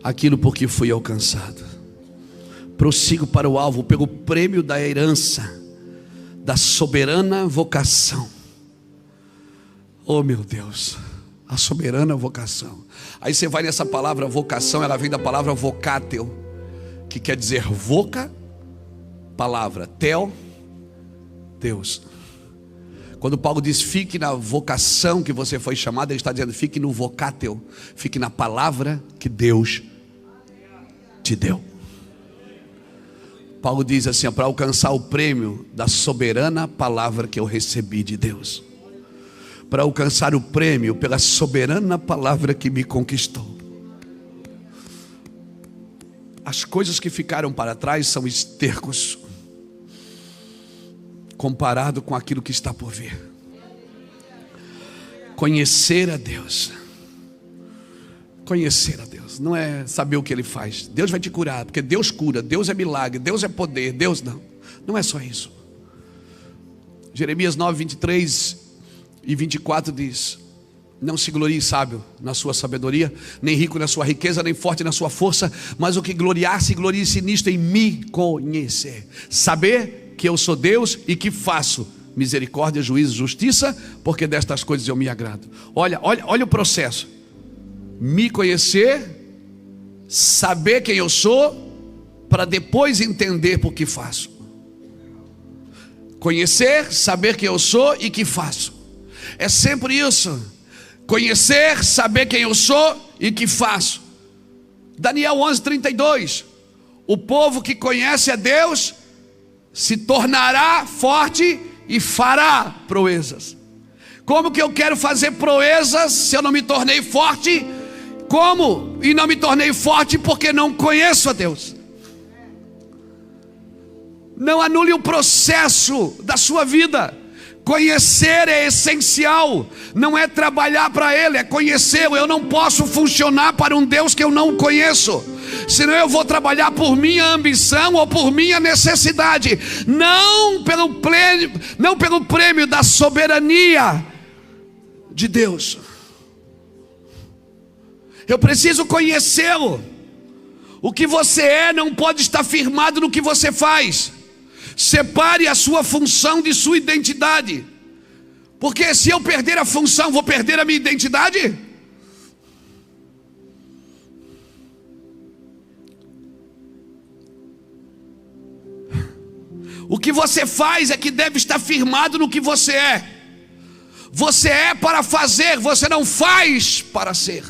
aquilo por que fui alcançado. Prossigo para o alvo pelo prêmio da herança da soberana vocação. Oh meu Deus, a soberana vocação. Aí você vai nessa palavra vocação, ela vem da palavra vocátel, que quer dizer voca, palavra, tel, Deus. Quando Paulo diz fique na vocação que você foi chamado, ele está dizendo fique no vocátel, fique na palavra que Deus te deu. Paulo diz assim, para alcançar o prêmio da soberana palavra que eu recebi de Deus, para alcançar o prêmio pela soberana palavra que me conquistou. As coisas que ficaram para trás são estercos comparado com aquilo que está por vir. Conhecer a Deus. Conhecer a Deus não é saber o que Ele faz. Deus vai te curar, porque Deus cura, Deus é milagre, Deus é poder, Deus não é só isso. Jeremias 9, 23 e 24 diz: não se glorie sábio na sua sabedoria, nem rico na sua riqueza, nem forte na sua força, mas o que gloriar-se, glorie-se nisto, em me conhecer, saber que eu sou Deus e que faço misericórdia, juízo, justiça, porque destas coisas eu me agrado. Olha o processo: me conhecer, saber quem eu sou, para depois entender por que faço. Conhecer, saber quem eu sou e que faço. É sempre isso. Conhecer, saber quem eu sou e que faço. Daniel 11:32. O povo que conhece a Deus se tornará forte e fará proezas. Como que eu quero fazer proezas se eu não me tornei forte? Como? E não me tornei forte porque não conheço a Deus. Não anule o processo da sua vida. Conhecer é essencial. Não é trabalhar para Ele, é conhecê-lo. Eu não posso funcionar para um Deus que eu não conheço, senão eu vou trabalhar por minha ambição ou por minha necessidade, não pelo prêmio da soberania de Deus. Eu preciso conhecê-lo. O que você é não pode estar firmado no que você faz. Separe a sua função de sua identidade, porque se eu perder a função, vou perder a minha identidade. O que você faz é que deve estar firmado no que você é. Você é para fazer, você não faz para ser.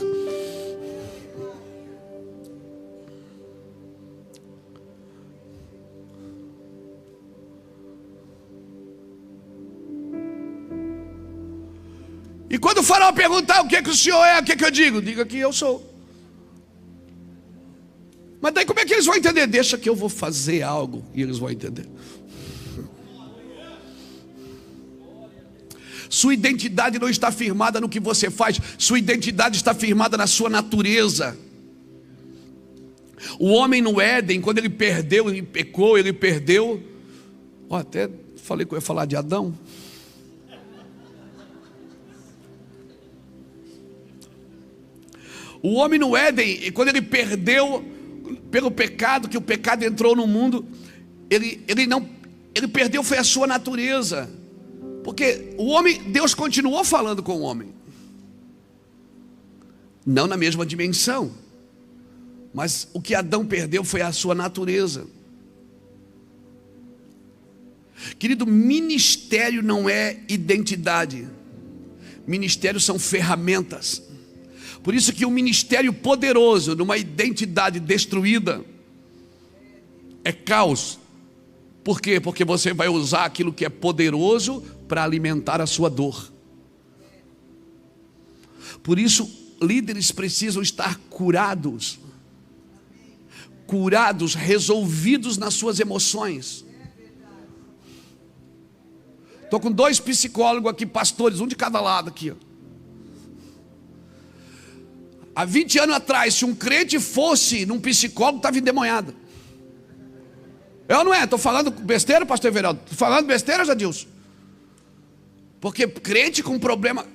E quando o faraó perguntar o que o senhor é, o que eu digo? Diga que eu sou. Mas daí como é que eles vão entender? Deixa que eu vou fazer algo e eles vão entender. Sua identidade não está firmada no que você faz. Sua identidade está firmada na sua natureza. O homem no Éden, quando ele perdeu, ele pecou, ele perdeu. Até falei que eu ia falar de Adão. O homem no Éden, quando ele perdeu, pelo pecado, que o pecado entrou no mundo, ele perdeu, foi a sua natureza. Porque o homem, Deus continuou falando com o homem, não na mesma dimensão, mas o que Adão perdeu foi a sua natureza. Querido, ministério não é identidade. Ministério são ferramentas. Por isso que um ministério poderoso numa identidade destruída é caos. Por quê? Porque você vai usar aquilo que é poderoso para alimentar a sua dor. Por isso, líderes precisam estar curados, resolvidos nas suas emoções. Estou com 2 psicólogos aqui, pastores, um de cada lado aqui. Há 20 anos atrás, se um crente fosse num psicólogo, estava endemoniado. Eu não é? Estou falando besteira, pastor Everaldo? Estou falando besteira, Jadilson? Porque crente com problema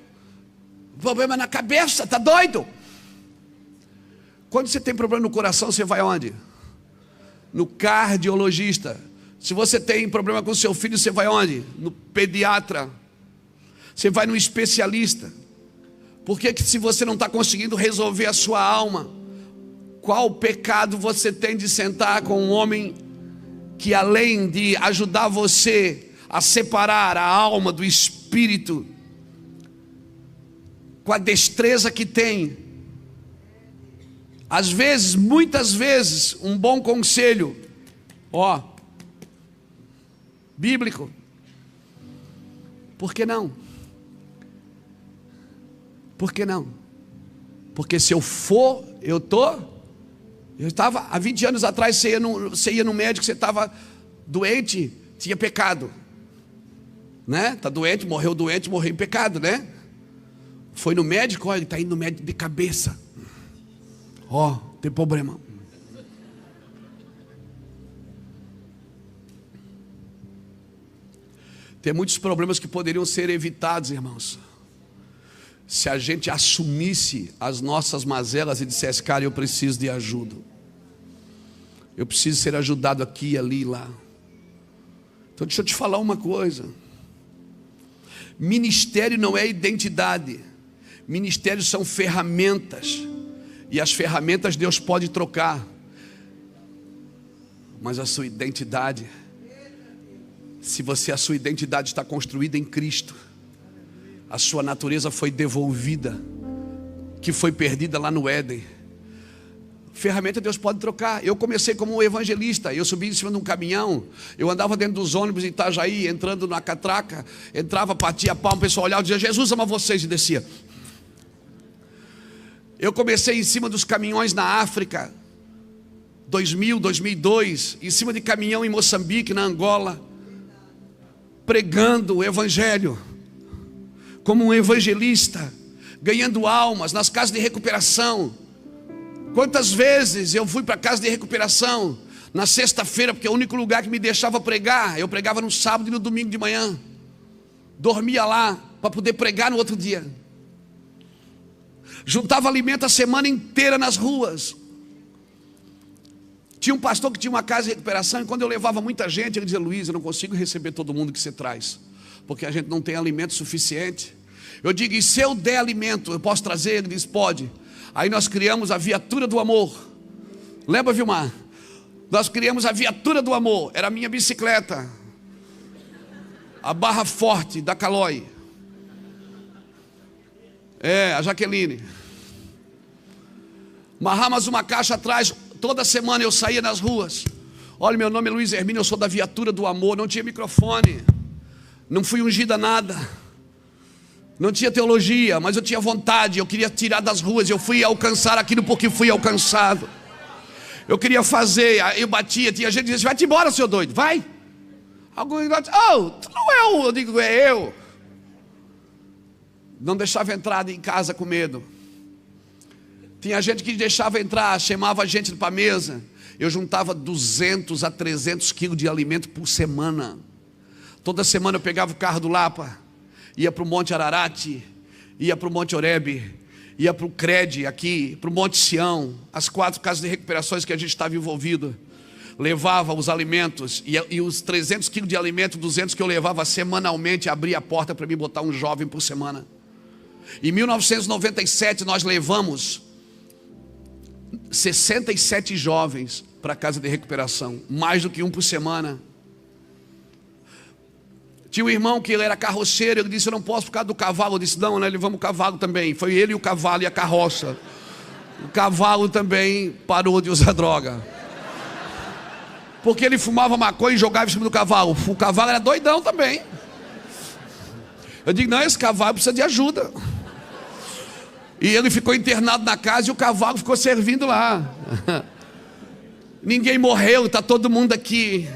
na cabeça, está doido? Quando você tem problema no coração, você vai aonde? No cardiologista. Se você tem problema com seu filho, você vai aonde? No pediatra. Você vai no especialista. Porque que se você não está conseguindo resolver a sua alma, qual pecado você tem de sentar com um homem que, além de ajudar você a separar a alma do espírito, com a destreza que tem, às vezes, muitas vezes, um bom conselho, bíblico, por que não? Por que não? Porque se eu for, eu estava, há 20 anos atrás, você ia no médico, você estava doente, tinha pecado, né? Está doente, morreu em pecado, né? Foi no médico, ele está indo no médico de cabeça, tem problema. Tem muitos problemas que poderiam ser evitados, irmãos, se a gente assumisse as nossas mazelas e dissesse: cara, eu preciso de ajuda, eu preciso ser ajudado aqui, ali e lá. Então deixa eu te falar uma coisa: ministério não é identidade, ministérios são ferramentas, e as ferramentas Deus pode trocar, mas a sua identidade, se a sua identidade está construída em Cristo, a sua natureza foi devolvida, que foi perdida lá no Éden. Ferramenta Deus pode trocar. Eu comecei como um evangelista. Eu subi em cima de um caminhão, eu andava dentro dos ônibus em Itajaí, entrando na catraca, entrava, batia a palma, o pessoal olhava e dizia: Jesus ama vocês, e descia. Eu comecei em cima dos caminhões na África, 2000, 2002, em cima de caminhão em Moçambique, na Angola, pregando o evangelho, como um evangelista, ganhando almas nas casas de recuperação. Quantas vezes eu fui para a casa de recuperação na sexta-feira, porque é o único lugar que me deixava pregar. Eu pregava no sábado e no domingo de manhã, dormia lá para poder pregar no outro dia. Juntava alimento a semana inteira nas ruas. Tinha um pastor que tinha uma casa de recuperação, e quando eu levava muita gente, ele dizia: Luiz, eu não consigo receber todo mundo que você traz, porque a gente não tem alimento suficiente. Eu digo: e se eu der alimento, eu posso trazer? Ele diz: pode. Aí nós criamos a viatura do amor. Lembra, Vilmar? Nós criamos a viatura do amor. Era a minha bicicleta, a barra forte da Calói, a Jaqueline. Amarramos uma caixa atrás. Toda semana eu saía nas ruas. Olha, meu nome é Luiz Hermínio, eu sou da viatura do amor. Não tinha microfone, não fui ungida nada. Não tinha teologia, mas eu tinha vontade. Eu queria tirar das ruas. Eu fui alcançar aquilo porque fui alcançado. Eu queria fazer. Eu batia. Tinha gente que dizia: vai-te embora, seu doido, vai. Alguns dizem: oh, tu não é o. Eu digo: é eu. Não deixava entrar em casa com medo. Tinha gente que deixava entrar, chamava a gente para a mesa. Eu juntava 200 a 300 quilos de alimento por semana. Toda semana eu pegava o carro do Lapa, ia para o Monte Ararat, ia para o Monte Horebe, ia para o Cred aqui, para o Monte Sião, as 4 casas de recuperações que a gente estava envolvido. Levava os alimentos, e os 300 quilos de alimento, 200 que eu levava semanalmente, abria a porta para mim botar um jovem por semana. Em 1997 nós levamos 67 jovens para a casa de recuperação, mais do que um por semana. Tinha um irmão que ele era carroceiro. Ele disse: eu não posso por causa do cavalo. Eu disse: não, nós levamos o cavalo também. Foi ele e o cavalo e a carroça. O cavalo também parou de usar droga, porque ele fumava maconha e jogava em cima do cavalo. O cavalo era doidão também. Eu digo: não, esse cavalo precisa de ajuda. E ele ficou internado na casa e o cavalo ficou servindo lá. Ninguém morreu, está todo mundo aqui.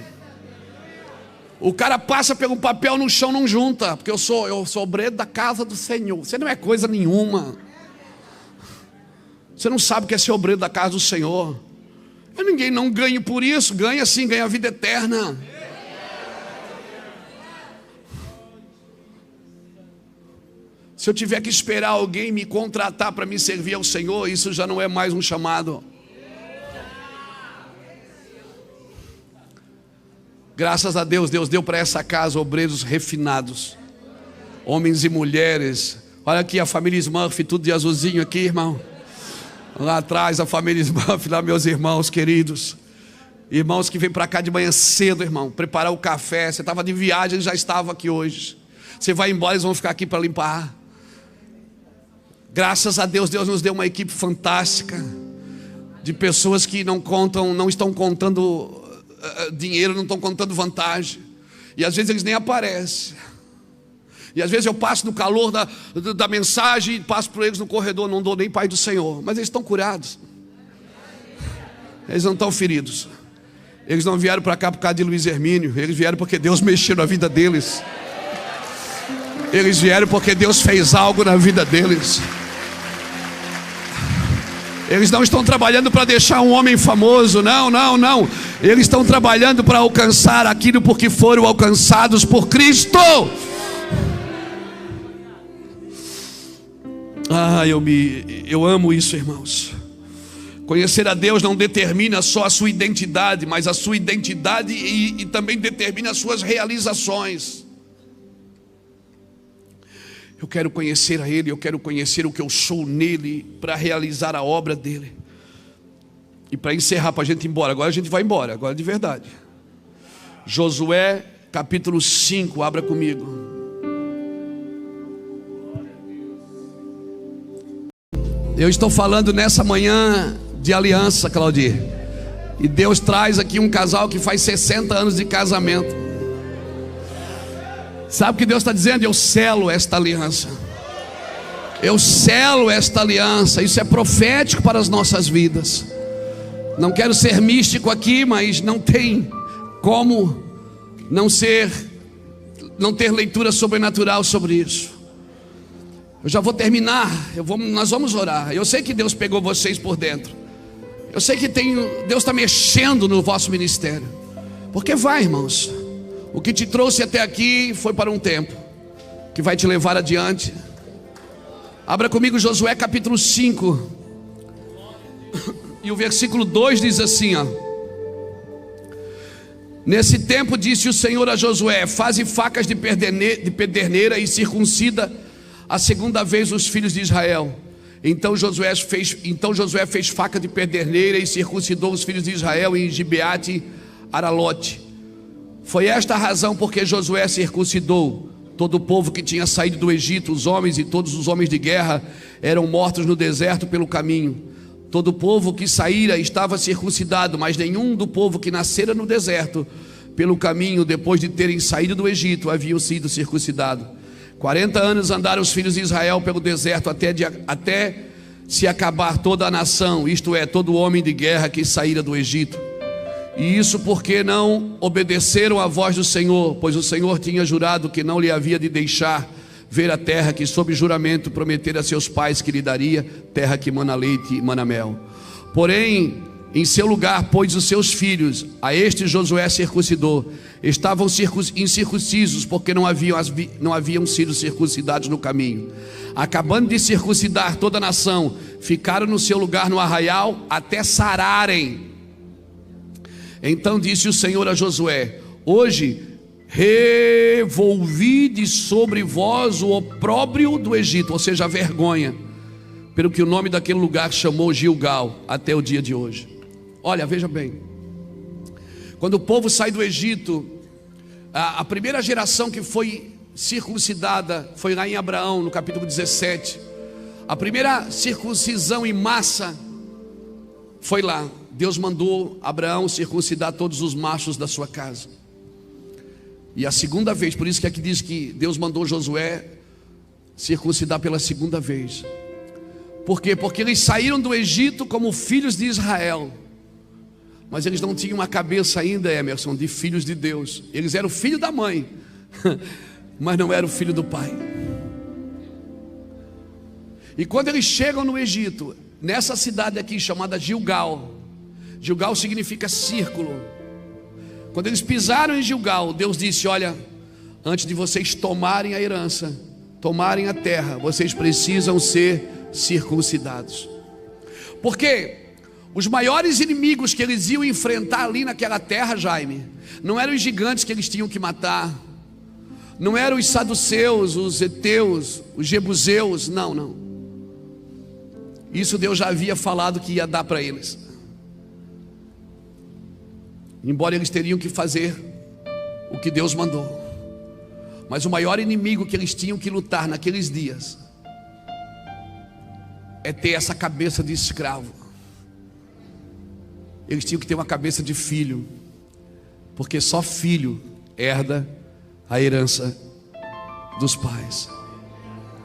O cara passa pelo papel no chão, não junta, porque eu sou obreiro da casa do Senhor. Você não é coisa nenhuma. Você não sabe o que é ser obreiro da casa do Senhor. Ninguém não ganha por isso. Ganha sim, ganha a vida eterna. Se eu tiver que esperar alguém me contratar para me servir ao Senhor, isso já não é mais um chamado. Graças a Deus, Deus deu para essa casa obreiros refinados, homens e mulheres. Olha aqui a família Smurf, tudo de azulzinho aqui, irmão. Lá atrás a família Smurf, lá meus irmãos queridos. Irmãos que vêm para cá de manhã cedo, irmão, preparar o café. Você estava de viagem, já estava aqui hoje. Você vai embora, eles vão ficar aqui para limpar. Graças a Deus, Deus nos deu uma equipe fantástica, de pessoas que não estão contando dinheiro, não estão contando vantagem. E às vezes eles nem aparecem. E às vezes eu passo no calor da mensagem, passo por eles no corredor, não dou nem Pai do Senhor. Mas eles estão curados. Eles não estão feridos. Eles não vieram para cá por causa de Luiz Hermínio. Eles vieram porque Deus mexeu na vida deles. Eles vieram porque Deus fez algo na vida deles. Eles não estão trabalhando para deixar um homem famoso, não. Eles estão trabalhando para alcançar aquilo porque foram alcançados por Cristo. Eu amo isso, irmãos. Conhecer a Deus não determina só a sua identidade, mas a sua identidade e também determina as suas realizações. Eu quero conhecer a Ele, eu quero conhecer o que eu sou nele, para realizar a obra dele. E para encerrar, para a gente ir embora, agora a gente vai embora, agora de verdade. Josué capítulo 5, abra comigo. Eu estou falando nessa manhã de aliança, Claudir. E Deus traz aqui um casal que faz 60 anos de casamento. Sabe o que Deus está dizendo? Eu selo esta aliança. Eu selo esta aliança. Isso é profético para as nossas vidas. Não quero ser místico aqui, mas não tem como não ter leitura sobrenatural sobre isso. Eu já vou terminar. Nós vamos orar. Eu sei que Deus pegou vocês por dentro. Eu sei que Deus está mexendo no vosso ministério. Porque vai, irmãos. O que te trouxe até aqui foi para um tempo que vai te levar adiante. Abra comigo Josué capítulo 5. E o versículo 2 diz assim, ó: nesse tempo disse o Senhor a Josué: faze facas de pederneira e circuncida a segunda vez os filhos de Israel. Então Josué fez faca de pederneira e circuncidou os filhos de Israel em Gibeate Aralote. Foi esta a razão porque Josué circuncidou todo o povo que tinha saído do Egito. Os homens e todos os homens de guerra eram mortos no deserto pelo caminho. Todo o povo que saíra estava circuncidado, mas nenhum do povo que nascera no deserto pelo caminho, depois de terem saído do Egito, haviam sido circuncidados. 40 anos andaram os filhos de Israel pelo deserto até se acabar toda a nação, isto é, todo homem de guerra que saíra do Egito. E isso porque não obedeceram à voz do Senhor, pois o Senhor tinha jurado que não lhe havia de deixar ver a terra que sob juramento prometera a seus pais que lhe daria, terra que mana leite e mana mel. Porém, em seu lugar pôs os seus filhos, a este Josué circuncidou. Estavam incircuncisos porque não haviam sido circuncidados no caminho. Acabando de circuncidar toda a nação, ficaram no seu lugar no arraial até sararem. Então disse o Senhor a Josué: hoje revolvi sobre vós o opróbrio do Egito, ou seja, a vergonha, pelo que o nome daquele lugar chamou Gilgal até o dia de hoje. Olha, veja bem, quando o povo sai do Egito, a primeira geração que foi circuncidada foi lá em Abraão, no capítulo 17. A primeira circuncisão em massa foi lá. Deus mandou Abraão circuncidar todos os machos da sua casa. E a segunda vez, por isso que aqui diz que Deus mandou Josué circuncidar pela segunda vez. Por quê? Porque eles saíram do Egito como filhos de Israel, mas eles não tinham uma cabeça ainda, Emerson, de filhos de Deus. Eles eram filho da mãe, mas não eram filho do pai. E quando eles chegam no Egito, nessa cidade aqui chamada Gilgal, Gilgal significa círculo. Quando eles pisaram em Gilgal, Deus disse: olha, antes de vocês tomarem a herança, tomarem a terra, vocês precisam ser circuncidados. Porque os maiores inimigos que eles iam enfrentar ali naquela terra, Jaime, não eram os gigantes que eles tinham que matar, não eram os saduceus, os heteus, os jebuseus, não. Isso Deus já havia falado que ia dar para eles. Embora eles teriam que fazer o que Deus mandou, mas o maior inimigo que eles tinham que lutar naqueles dias é ter essa cabeça de escravo. Eles tinham que ter uma cabeça de filho, porque só filho herda a herança dos pais.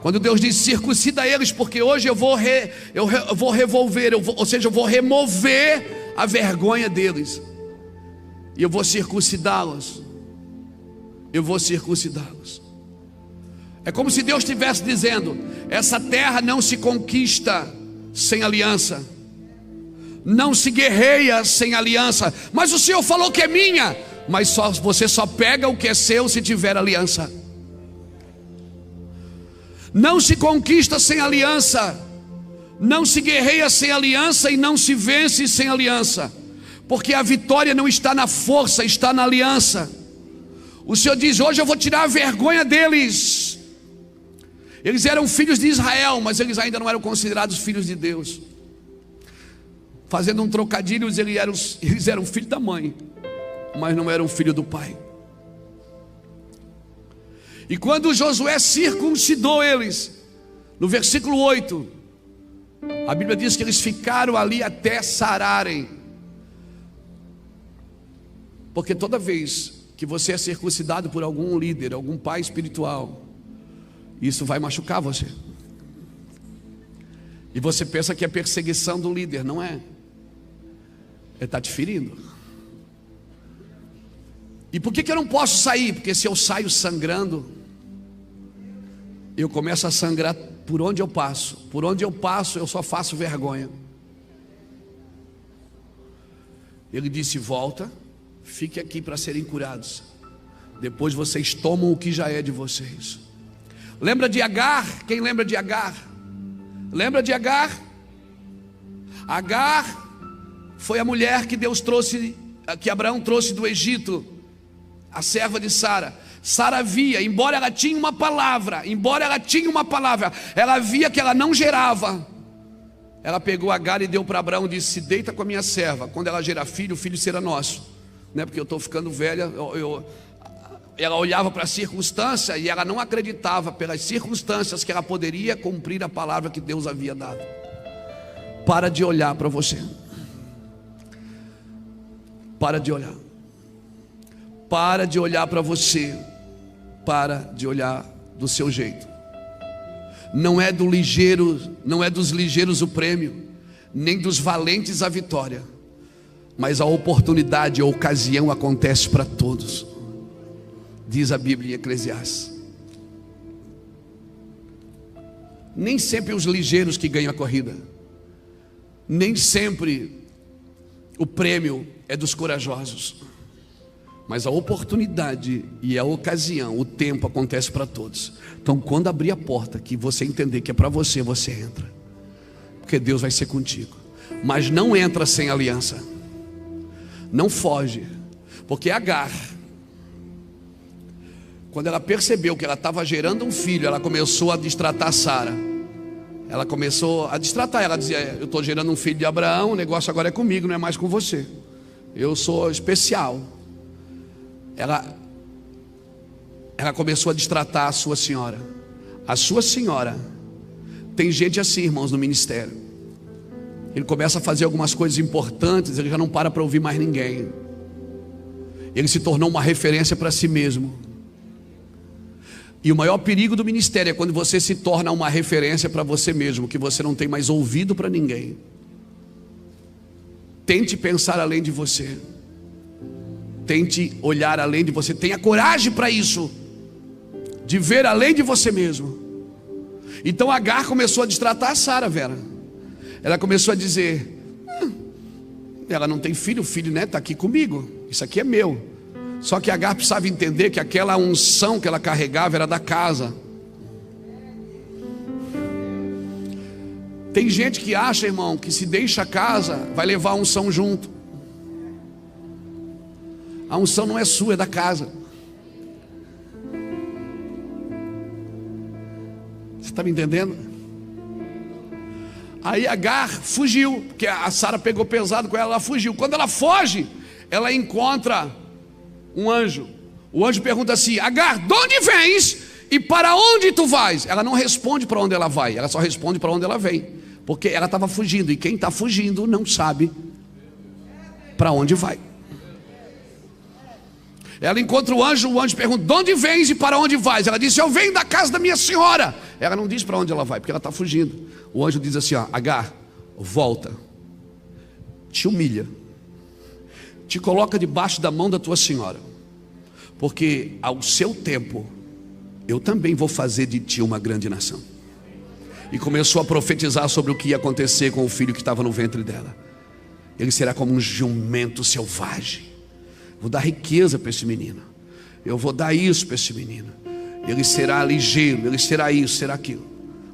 Quando Deus diz circuncida eles, porque hoje eu vou revolver, eu vou remover a vergonha deles, e eu vou circuncidá-los. É como se Deus estivesse dizendo: essa terra não se conquista sem aliança, não se guerreia sem aliança. Mas o Senhor falou que é minha. Mas você só pega o que é seu se tiver aliança. Não se conquista sem aliança, não se guerreia sem aliança e não se vence sem aliança, porque a vitória não está na força, está na aliança. O Senhor diz: hoje eu vou tirar a vergonha deles. Eles eram filhos de Israel, mas eles ainda não eram considerados filhos de Deus. Fazendo um trocadilho, eles eram filhos da mãe, mas não eram filho do pai. E quando Josué circuncidou eles, no versículo 8, a Bíblia diz que eles ficaram ali até sararem. Porque toda vez que você é circuncidado por algum líder, algum pai espiritual, isso vai machucar você. E você pensa que é perseguição do líder, não é? Ele está te ferindo. E por que eu não posso sair? Porque se eu saio sangrando, eu começo a sangrar por onde eu passo. Por onde eu passo, eu só faço vergonha. Ele disse: volta, fique aqui para serem curados. Depois vocês tomam o que já é de vocês. Lembra de Agar? Quem lembra de Agar? Lembra de Agar? Agar foi a mulher que que Abraão trouxe do Egito, a serva de Sara. Sara via, embora ela tinha uma palavra, ela via que ela não gerava. Ela pegou Agar e deu para Abraão e disse: deita com a minha serva, quando ela gerar filho, o filho será nosso. Não é porque eu estou ficando velha. Ela olhava para a circunstância e ela não acreditava pelas circunstâncias que ela poderia cumprir a palavra que Deus havia dado. Para de olhar para você. Para de olhar. Para de olhar para você. Para de olhar do seu jeito. Não é do ligeiro, não é dos ligeiros o prêmio, nem dos valentes a vitória, mas a oportunidade, a ocasião acontece para todos, diz a Bíblia em Eclesiastes. Nem sempre os ligeiros que ganham a corrida, nem sempre o prêmio é dos corajosos, mas a oportunidade e a ocasião, o tempo acontece para todos. Então, quando abrir a porta, que você entender que é para você, você entra, porque Deus vai ser contigo. Mas não entra sem aliança, não foge, porque Agar, quando ela percebeu que ela estava gerando um filho, ela começou a destratar Sara. Ela começou a destratar, ela dizia: eu estou gerando um filho de Abraão, o negócio agora é comigo, não é mais com você, eu sou especial. Ela começou a destratar a sua senhora. A sua senhora, tem gente assim, irmãos, no ministério. Ele começa a fazer algumas coisas importantes, ele já não para ouvir mais ninguém. Ele se tornou uma referência para si mesmo. E o maior perigo do ministério é quando você se torna uma referência para você mesmo, que você não tem mais ouvido para ninguém. Tente pensar além de você. Tente olhar além de você. Tenha coragem para isso, de ver além de você mesmo. Então Agar começou a destratar a Sara, Vera. Ela começou a dizer: ela não tem filho, o filho, né, está aqui comigo, isso aqui é meu. Só que Agar precisava entender que aquela unção que ela carregava era da casa. Tem gente que acha, irmão, que se deixa a casa, vai levar a unção junto. A unção não é sua, é da casa. Você está me entendendo? Aí Agar fugiu, porque a Sara pegou pesado com ela, ela fugiu. Quando ela foge, ela encontra um anjo. O anjo pergunta assim: Agar, de onde vens e para onde tu vais? Ela não responde para onde ela vai, ela só responde para onde ela vem, porque ela estava fugindo, e quem está fugindo não sabe para onde vai. Ela encontra o anjo pergunta: de onde vens e para onde vais? Ela disse: eu venho da casa da minha senhora. Ela não diz para onde ela vai, porque ela está fugindo. O anjo diz assim: ó, Agar, volta, te humilha, te coloca debaixo da mão da tua senhora, porque ao seu tempo eu também vou fazer de ti uma grande nação. E começou a profetizar sobre o que ia acontecer com o filho que estava no ventre dela. Ele será como um jumento selvagem. Vou dar riqueza para esse menino, eu vou dar isso para esse menino. Ele será ligeiro, ele será isso, será aquilo.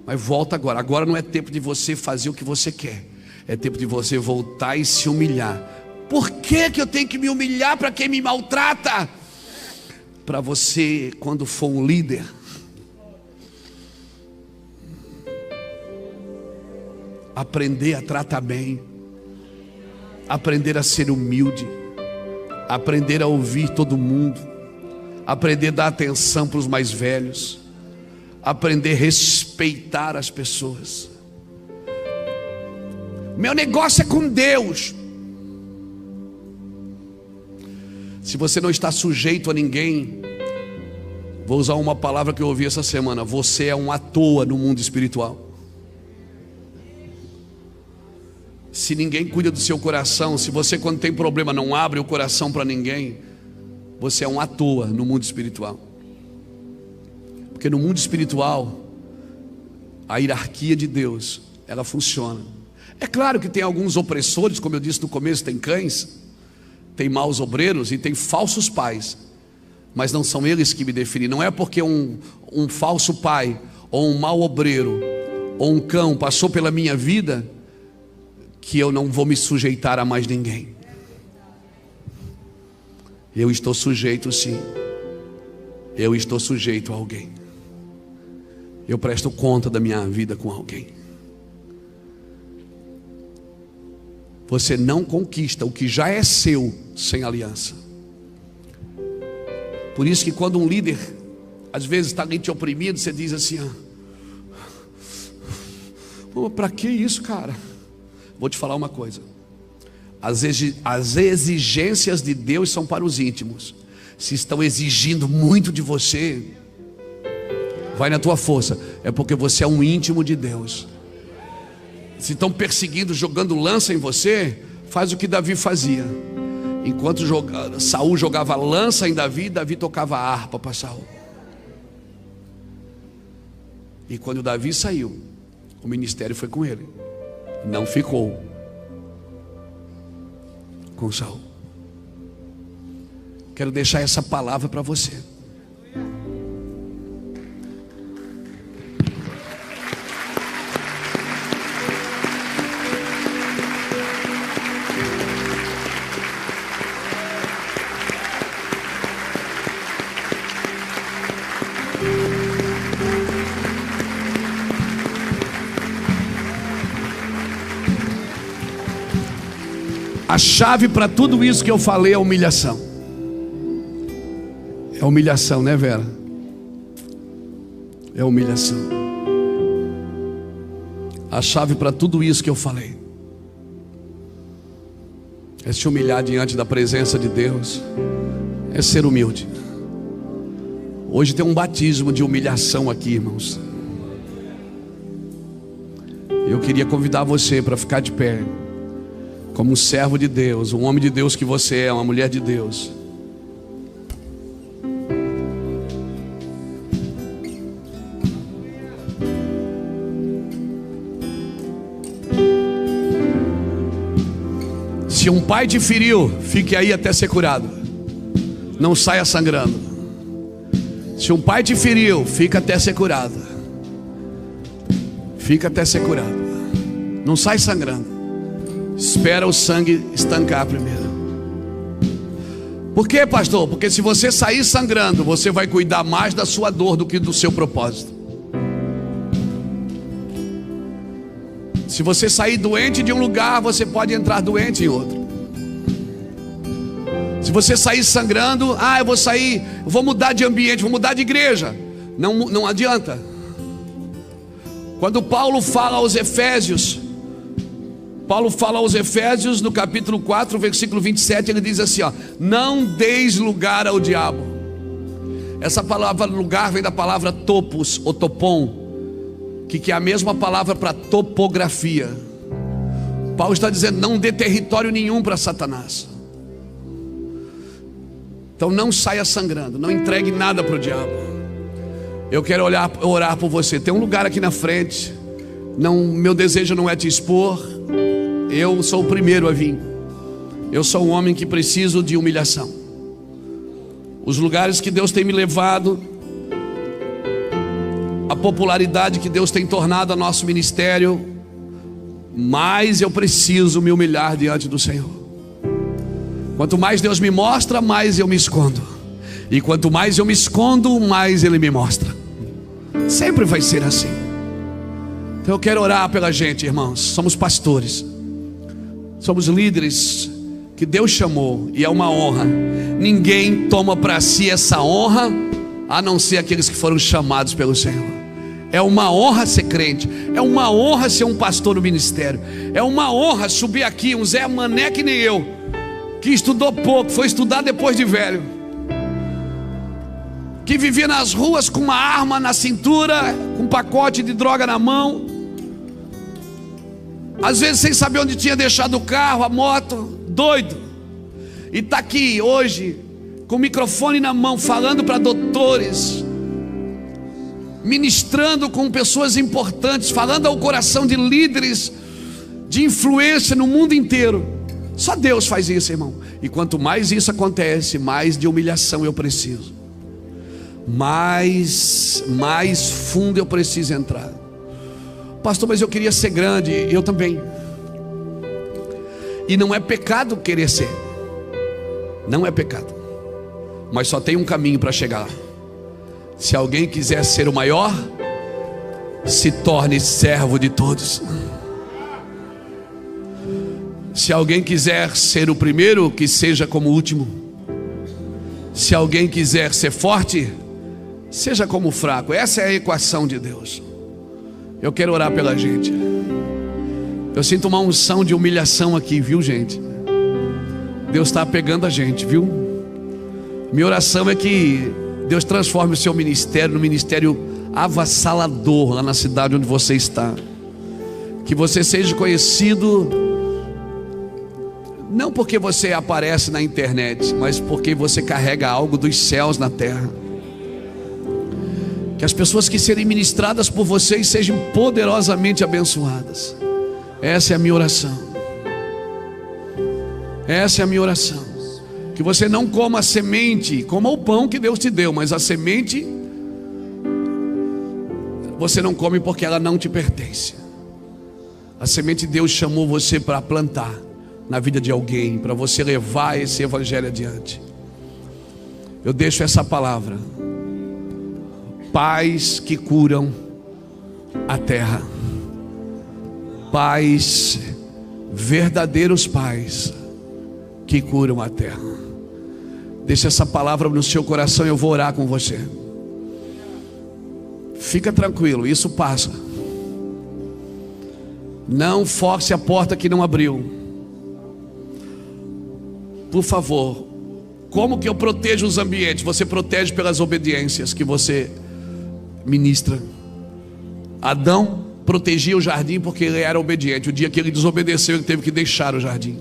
Mas volta agora. Agora não é tempo de você fazer o que você quer, é tempo de você voltar e se humilhar. Por que eu tenho que me humilhar para quem me maltrata? Para você, quando for um líder, aprender a tratar bem, aprender a ser humilde, aprender a ouvir todo mundo, aprender a dar atenção para os mais velhos, aprender a respeitar as pessoas. Meu negócio é com Deus. Se você não está sujeito a ninguém, vou usar uma palavra que eu ouvi essa semana: você é um à toa no mundo espiritual. Se ninguém cuida do seu coração, se você, quando tem problema, não abre o coração para ninguém, você é um à toa no mundo espiritual. Porque no mundo espiritual, a hierarquia de Deus, ela funciona. É claro que tem alguns opressores, como eu disse no começo, tem cães, tem maus obreiros e tem falsos pais, mas não são eles que me definem. Não é porque um falso pai, ou um mau obreiro, ou um cão passou pela minha vida, que eu não vou me sujeitar a mais ninguém. Eu estou sujeito, sim. Eu estou sujeito a alguém. Eu presto conta da minha vida com alguém. Você não conquista o que já é seu sem aliança. Por isso que quando um líder às vezes está ali te oprimindo, você diz assim: para que isso, cara? Vou te falar uma coisa: as exigências de Deus são para os íntimos. Se estão exigindo muito de você, vai na tua força, é porque você é um íntimo de Deus. Se estão perseguindo, jogando lança em você, faz o que Davi fazia. Enquanto Saul jogava lança em Davi, Davi tocava a harpa para Saul. E quando Davi saiu, o ministério foi com ele, não ficou com Saul. Quero deixar essa palavra para você. A chave para tudo isso que eu falei é humilhação. É humilhação, né, Vera? É humilhação. A chave para tudo isso que eu falei é se humilhar diante da presença de Deus, é ser humilde. Hoje tem um batismo de humilhação aqui, irmãos. Eu queria convidar você para ficar de pé, como um servo de Deus, um homem de Deus que você é, uma mulher de Deus. Se um pai te feriu, fique aí até ser curado. Não saia sangrando. Se um pai te feriu, fica até ser curado. Fica até ser curado. Não sai sangrando. Espera o sangue estancar primeiro. Por quê, pastor? Porque se você sair sangrando, você vai cuidar mais da sua dor do que do seu propósito. Se você sair doente de um lugar, você pode entrar doente em outro. Se você sair sangrando, eu vou mudar de ambiente, vou mudar de igreja. Não adianta. Quando Paulo fala aos Efésios, no capítulo 4, versículo 27, ele diz assim, não deis lugar ao diabo. Essa palavra lugar vem da palavra topos ou topon, que é a mesma palavra para topografia. Paulo está dizendo, não dê território nenhum para Satanás. Então não saia sangrando, não entregue nada para o diabo. Eu quero orar por você. Tem um lugar aqui na frente. Meu desejo não é te expor. Eu sou o primeiro a vir. Eu sou um homem que preciso de humilhação. Os lugares que Deus tem me levado, a popularidade que Deus tem tornado a nosso ministério, mais eu preciso me humilhar diante do Senhor. Quanto mais Deus me mostra, mais eu me escondo. E quanto mais eu me escondo, mais Ele me mostra. Sempre vai ser assim. Então eu quero orar pela gente, irmãos. Somos pastores, somos líderes que Deus chamou, e é uma honra. Ninguém toma para si essa honra a não ser aqueles que foram chamados pelo Senhor. É uma honra ser crente, é uma honra ser um pastor no ministério, é uma honra subir aqui, um Zé Mané que nem eu, que estudou pouco, foi estudar depois de velho, que vivia nas ruas com uma arma na cintura, com um pacote de droga na mão, às vezes sem saber onde tinha deixado o carro, a moto, doido, e está aqui hoje com o microfone na mão, falando para doutores, ministrando com pessoas importantes, falando ao coração de líderes de influência no mundo inteiro. Só Deus faz isso, irmão. E quanto mais isso acontece, mais de humilhação eu preciso, mais fundo eu preciso entrar. Pastor, mas eu queria ser grande. Eu também. E não é pecado querer ser, não é pecado, mas só tem um caminho para chegar. Se alguém quiser ser o maior, se torne servo de todos. Se alguém quiser ser o primeiro, que seja como o último. Se alguém quiser ser forte, seja como o fraco. Essa é a equação de Deus. Eu quero orar pela gente. Eu sinto uma unção de humilhação aqui, viu, gente? Deus está pegando a gente, viu? Minha oração é que Deus transforme o seu ministério no ministério avassalador lá na cidade onde você está. Que você seja conhecido não porque você aparece na internet, mas porque você carrega algo dos céus na terra. Que as pessoas que serem ministradas por vocês sejam poderosamente abençoadas. Essa é a minha oração. Essa é a minha oração. Que você não coma a semente, coma o pão que Deus te deu, mas a semente você não come porque ela não te pertence. A semente Deus chamou você para plantar na vida de alguém, para você levar esse evangelho adiante. Eu deixo essa palavra: pais que curam a terra, pais, verdadeiros pais que curam a terra. Deixa essa palavra no seu coração e eu vou orar com você. Fica tranquilo, isso passa. Não force a porta que não abriu. Por favor, como que eu protejo os ambientes? Você protege pelas obediências que você ministra. Adão protegia o jardim porque ele era obediente. O dia que ele desobedeceu, ele teve que deixar o jardim.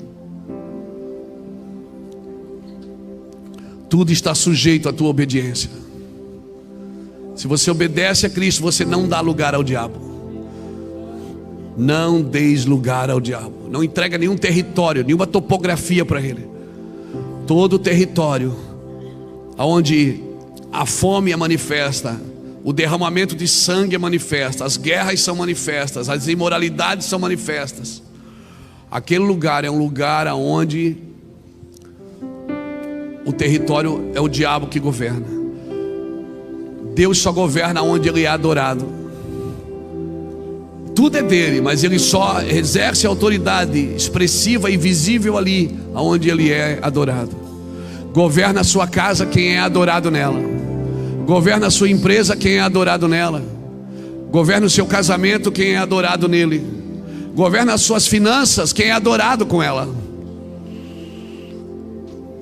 Tudo está sujeito à tua obediência. Se você obedece a Cristo, você não dá lugar ao diabo. Não deis lugar ao diabo. Não entrega nenhum território, nenhuma topografia para ele. Todo o território onde a fome é manifesta, o derramamento de sangue é manifesta, as guerras são manifestas, as imoralidades são manifestas. Aquele lugar é um lugar onde o território é o diabo que governa. Deus só governa onde Ele é adorado. Tudo é dele, mas Ele só exerce autoridade expressiva e visível ali onde Ele é adorado. Governa a sua casa quem é adorado nela. Governa a sua empresa quem é adorado nela. Governa o seu casamento quem é adorado nele. Governa as suas finanças quem é adorado com ela.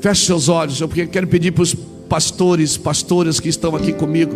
Feche seus olhos. Eu quero pedir para os pastores, pastoras que estão aqui comigo,